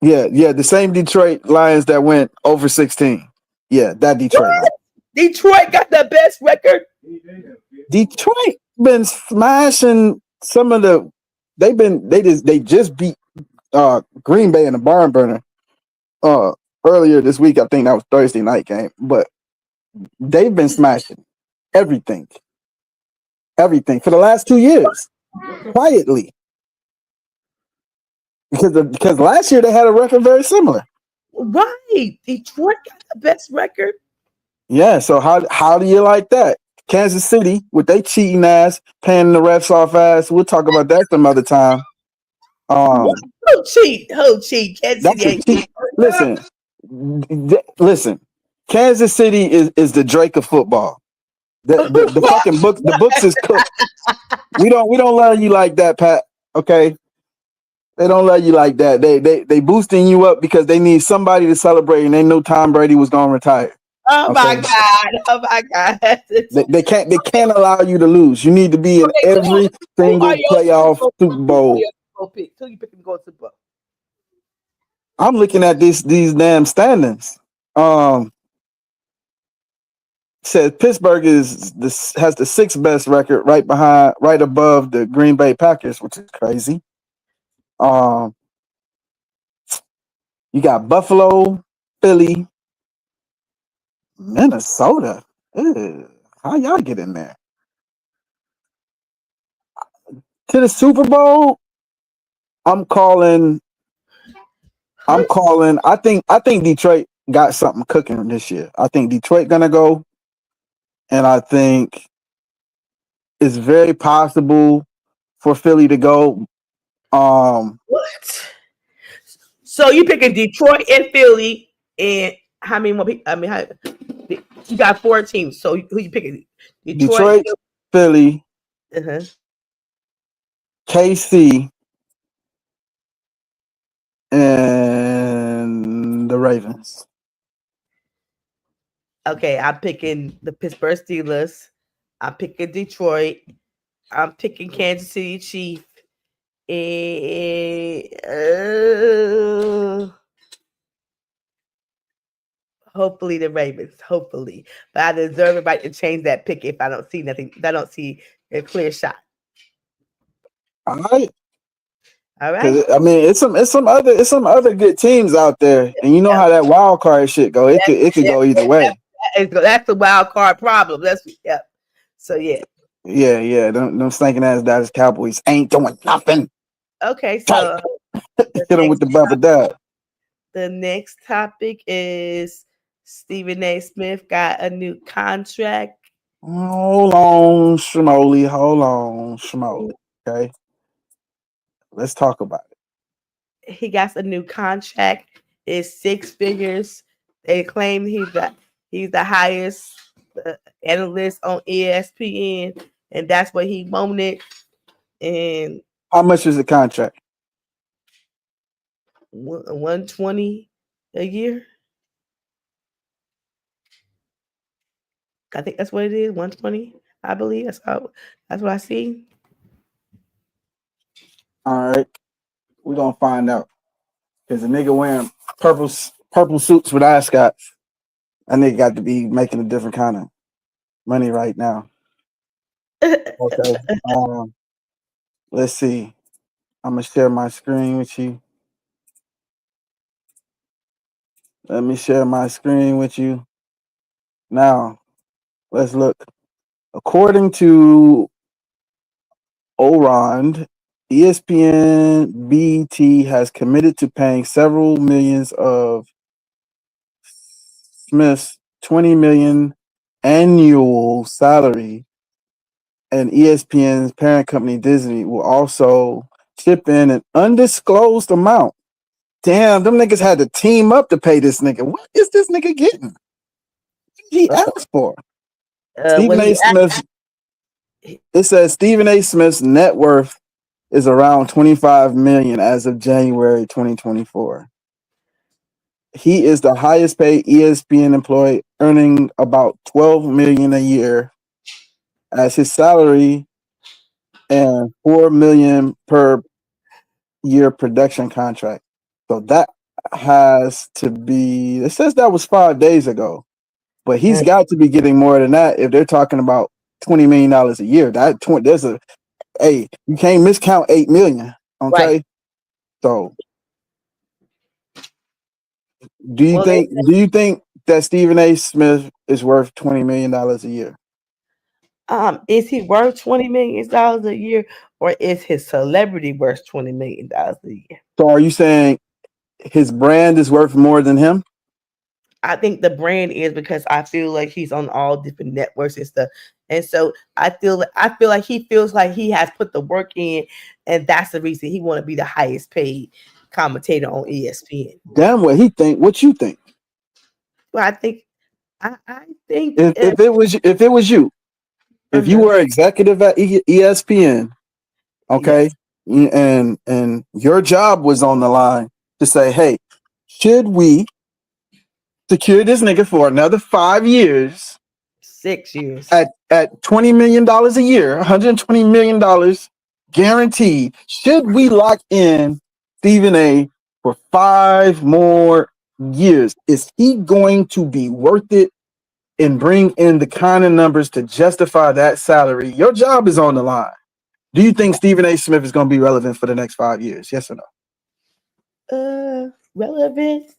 Yeah, the same Detroit Lions that went over 16. Yeah, that Detroit Lions. Detroit got the best record. Detroit been smashing some of the. They just beat Green Bay in the barn burner earlier this week. I think that was Thursday night game, but they've been smashing everything for the last 2 years quietly because last year they had a record very similar. Right, Detroit got the best record. Yeah, so how do you like that? Kansas City with they cheating ass, paying the refs off ass. We'll talk about that some other time. Who cheat? Kansas That's a City. cheat. Listen. Kansas City is the Drake of football. The fucking books is cooked. We don't love you like that, Pat. Okay, they don't love you like that. They boosting you up because they need somebody to celebrate, and they knew Tom Brady was gonna retire. Oh my God! Oh my God! They can't allow you to lose. You need to be in every single playoff Super Bowl. Who you picking to go to Super Bowl? I'm looking at these damn standings. Says Pittsburgh has the sixth best record, right above the Green Bay Packers, which is crazy. You got Buffalo, Philly, Minnesota. Ew, how y'all get in there to the Super Bowl? I'm calling. I think Detroit got something cooking this year. I think Detroit gonna go, and I think it's very possible for Philly to go. What? So you picking Detroit and Philly, and how many more people? I mean, you got 4 teams. So who you picking? Detroit, Philly, KC, and the Ravens. Okay, I'm picking the Pittsburgh Steelers. I'm picking Detroit. I'm picking Kansas City Chiefs. Hopefully the Ravens. Hopefully, but I deserve the right to change that pick if I don't see nothing. If I don't see a clear shot. All right. All right. I mean, it's some other good teams out there, and you know how that wild card shit go. It could go either way. That's the wild card problem. So yeah. Yeah. Them stinking ass Dallas Cowboys ain't doing nothing. Okay, so hit them with the bubble dub. The next topic is Stephen A. Smith got a new contract. Hold on, Shmoley. Okay. Let's talk about it. He got a new contract. It's 6 figures. They claim he's the highest analyst on ESPN, and that's what he wanted. And how much is the contract? 120 a year. I think that's what it is. 120. I believe that's what I see. All right, we're gonna find out because the nigga wearing purple suits with ascots. That nigga got to be making a different kind of money right now. Okay. Let's see. I'm gonna share my screen with you. Let me share my screen with you. Now, let's look. According to Orand, ESPN BT has committed to paying several millions of Smith's $20 million annual salary, and ESPN's parent company Disney will also chip in an undisclosed amount. Damn, them niggas had to team up to pay this nigga. What is this nigga getting? What did he asked for? Stephen A. Smith. It says Stephen A. Smith's net worth is around 25 million as of January 2024. He is the highest paid ESPN employee, earning about 12 million a year as his salary and 4 million per year production contract. So that has to be, it says that was 5 days ago, but he's Right. got to be getting more than that if they're talking about $20 million a year. That 20, there's a, hey, you can't miscount 8 million. Right. Okay. So Well, they do you think that Stephen A. Smith is worth $20 million a year? is he worth $20 million a year, or is his celebrity worth $20 million a year? So are you saying his brand is worth more than him? I think the brand is because I feel like he's on all different networks and stuff, and so I feel like he feels like he has put the work in, and that's the reason he want to be the highest paid commentator on ESPN. Damn what he think. What you think? Well, I think If it was you, if you uh-huh. were executive at ESPN, okay, Yes, and your job was on the line to say, hey, should we secure this nigga for another 5 years 6 years. at $20 million a year, $120 million guaranteed? Should we lock in Stephen A for 5 more years? Is he going to be worth it and bring in the kind of numbers to justify that salary? Your job is on the line. Do you think Stephen A. Smith is going to be relevant for the next 5 years? Yes or no? Relevant.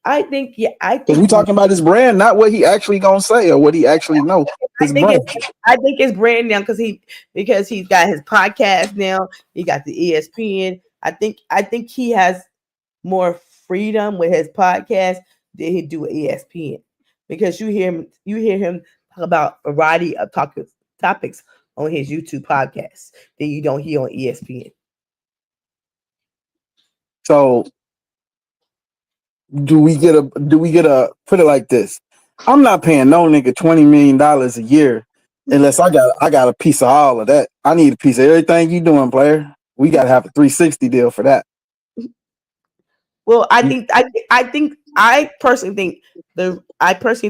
I think yeah. I Because think we talking about his brand, not what he actually gonna say or what he actually know. I His think brand. it's brand now because he's got his podcast now. He got the ESPN. I think he has more freedom with his podcast than he do with ESPN because you hear him talk about a variety of topics on his YouTube podcast that you don't hear on ESPN. So do we get a put it like this? I'm not paying no nigga $20 million a year unless I got a piece of all of that. I need a piece of everything you doing, player. We gotta have a 360 deal for that. Well, I personally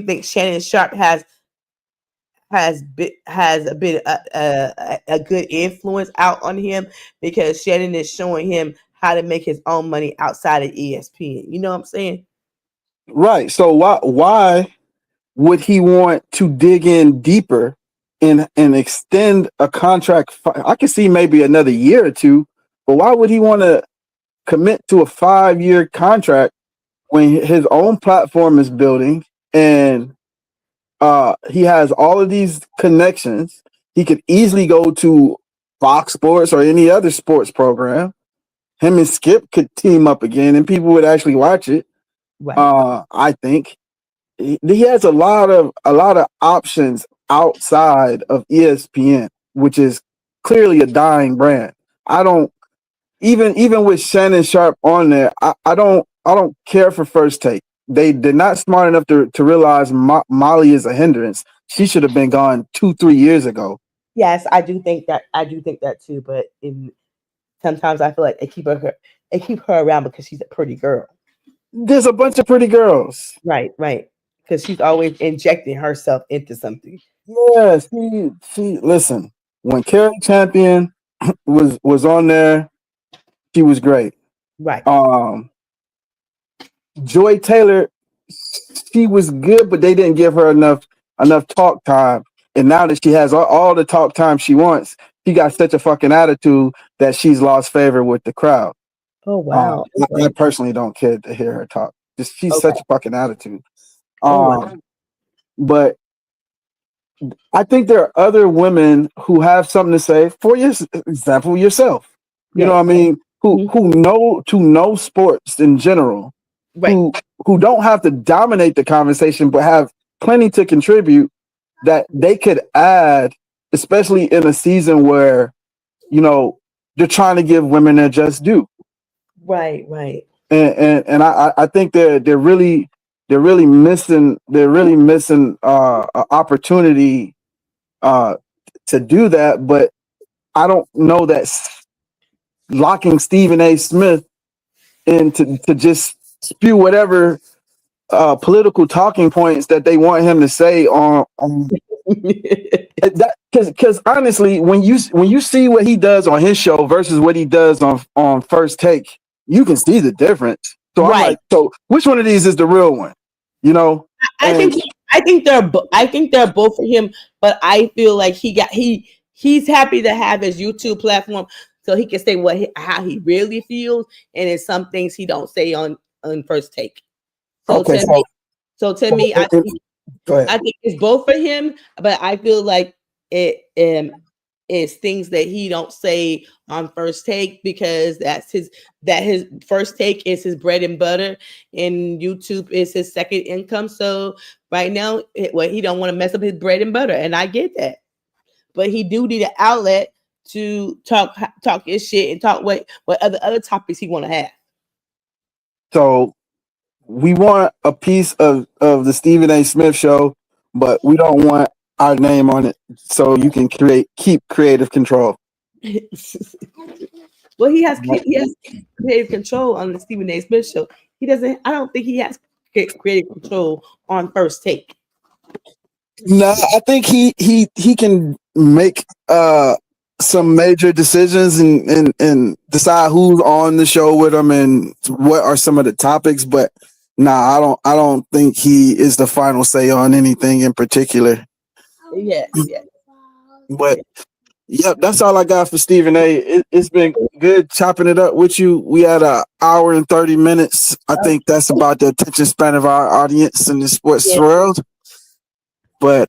think Shannon Sharp has been a good influence out on him because Shannon is showing him how to make his own money outside of ESPN. You know what I'm saying? Right. So why would he want to dig in deeper and extend a contract? I could see maybe another year or two, but why would he want to commit to a 5 year contract when his own platform is building and he has all of these connections? He could easily go to Fox Sports or any other sports program. Him and Skip could team up again, and people would actually watch it. Right. I think he has a lot of options outside of ESPN, which is clearly a dying brand. I don't even with Shannon Sharp on there. I don't care for First Take. They're not smart enough to realize Molly is a hindrance. She should have been gone 2-3 years ago. Yes, I do think that. I do think that too. But sometimes I feel like they keep her around because she's a pretty girl. There's a bunch of pretty girls. Right. Right. Because she's always injecting herself into something. Yeah, she listen. When Carrie Champion was on there, she was great. Right. Um, Joy Taylor, she was good, but they didn't give her enough talk time. And now that she has all the talk time she wants, she got such a fucking attitude that she's lost favor with the crowd. Oh wow. I Okay. personally don't care to hear her talk. Just she's Okay. such a fucking attitude. Oh wow. But I think there are other women who have something to say. For your example, yourself. You know what Yes. I mean? Who Mhm. who know sports in general, Right. who don't have to dominate the conversation, but have plenty to contribute that they could add, especially in a season where you know they're trying to give women their just due. Right. Right. And I think they're really missing an opportunity uh to do that, but I don't know that locking Stephen A. Smith in to just spew whatever political talking points that they want him to say on that, because honestly, when you see what he does on his show versus what he does on First Take, you can see the difference. So I'm like, so which one of these is the real one? You know, I think they're both for him, but I feel like he's happy to have his YouTube platform so he can say how he really feels, and it's some things he don't say on First Take. So okay, to me, I think it's both for him, but I feel like it is things that he don't say on First Take because his First Take is his bread and butter, and YouTube is his second income. So right now, he don't want to mess up his bread and butter, and I get that. But he do need an outlet to talk his shit and talk what other topics he want to have. So we want a piece of the Stephen A. Smith show, but we don't want our name on it. So you can keep creative control. Well, he has creative control on the Stephen A. Smith show. He doesn't. I don't think he has creative control on First Take. No, I think he can make some major decisions and decide who's on the show with him and what are some of the topics. But I don't think he is the final say on anything in particular. Yeah. But yep, that's all I got for Stephen A. It's been good chopping it up with you. We had an hour and 30 minutes. I think that's about the attention span of our audience in the sports world. But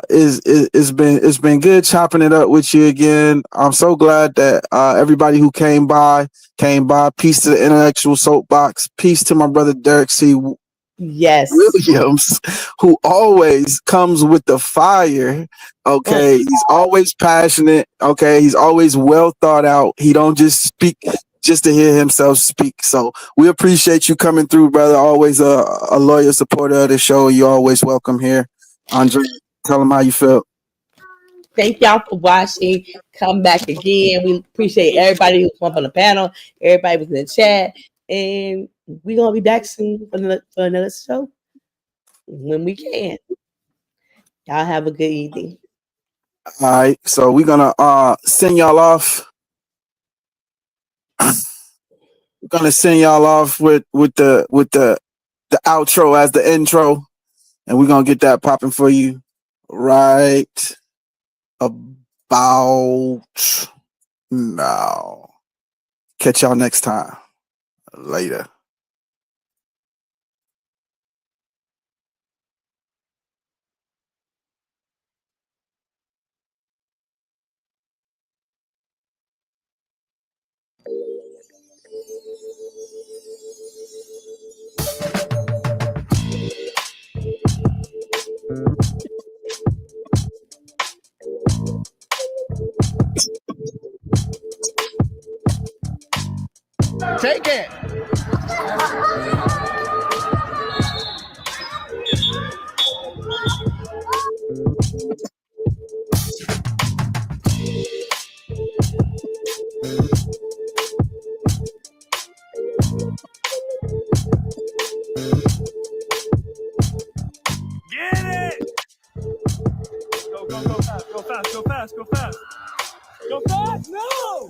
it's been good chopping it up with you again. I'm so glad that everybody who came by. Peace to the intellectual soapbox. Peace to my brother Derek C. Williams, who always comes with the fire. Okay, he's always passionate. Okay, he's always well thought out. He don't just speak just to hear himself speak. So we appreciate you coming through, brother. Always a loyal supporter of the show. You're always welcome here. Andrea, tell them how you feel. Thank y'all for watching. Come back again. We appreciate everybody who's up on the panel, everybody who's in the chat, and we're gonna be back soon for another show when we can. Y'all have a good evening. All right, so we're gonna send y'all off. We're gonna send y'all off with the outro as the intro. And we're going to get that popping for you right about now. Catch y'all next time. Later. Take it. Get it! Go fast, go fast, go fast, go fast. Go fast? No!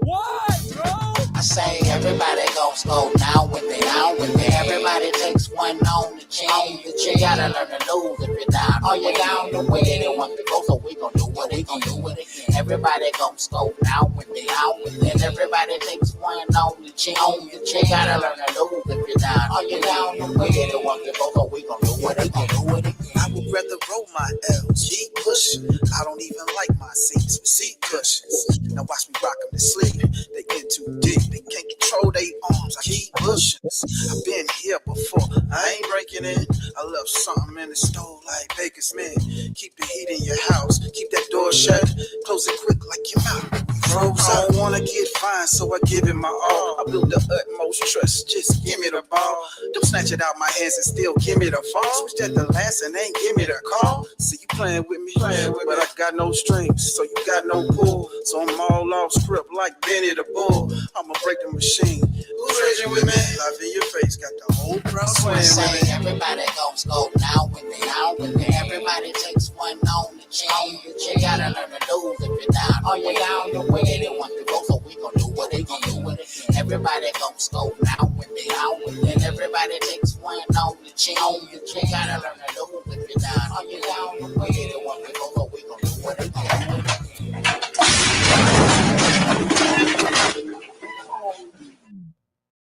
Why, bro? I say everybody gon' slow down with it, down with it. Everybody takes one on the chin. You gotta learn to lose if you're down. Oh, you're down the way they want to go, so we gon' do what they gon' do it again. Everybody gon' slow down with it, down with it. Everybody takes one on the chin. You gotta learn to lose if you're down. Oh, you're down the way they want to go, so we gon' do what they gon' do it again. I would rather roll my L's. Keep pushing. I don't even like my seats with seat cushions. Now watch me rock them to sleep. They get too deep. They can't control their arms. I keep pushing. I've been here before. I ain't breaking in. I left something in the stove like baker's man. Keep the heat in your house. Keep that door shut. Close it quick like your mouth. pros. I don't wanna get fined, so I give it my all. I build the utmost trust, just give me the ball. Don't snatch it out my hands and still give me the fall. Switch at the last and ain't give me the call. See you playing with me, but I got no strings, so you got no pull. So I'm all off script like Benny the Bull. I'ma break the machine. Who's raging with me? Life in your face, got the whole crowd swaying with me. Everybody gon' go now with me, out with me. Everybody takes one on the chin. You gotta learn to lose if you're down. Oh, you're down the way they want to go, so we gon' do what they gon' do with it. Everybody gon' go now with me, out with me. Everybody takes one on the chin. You gotta learn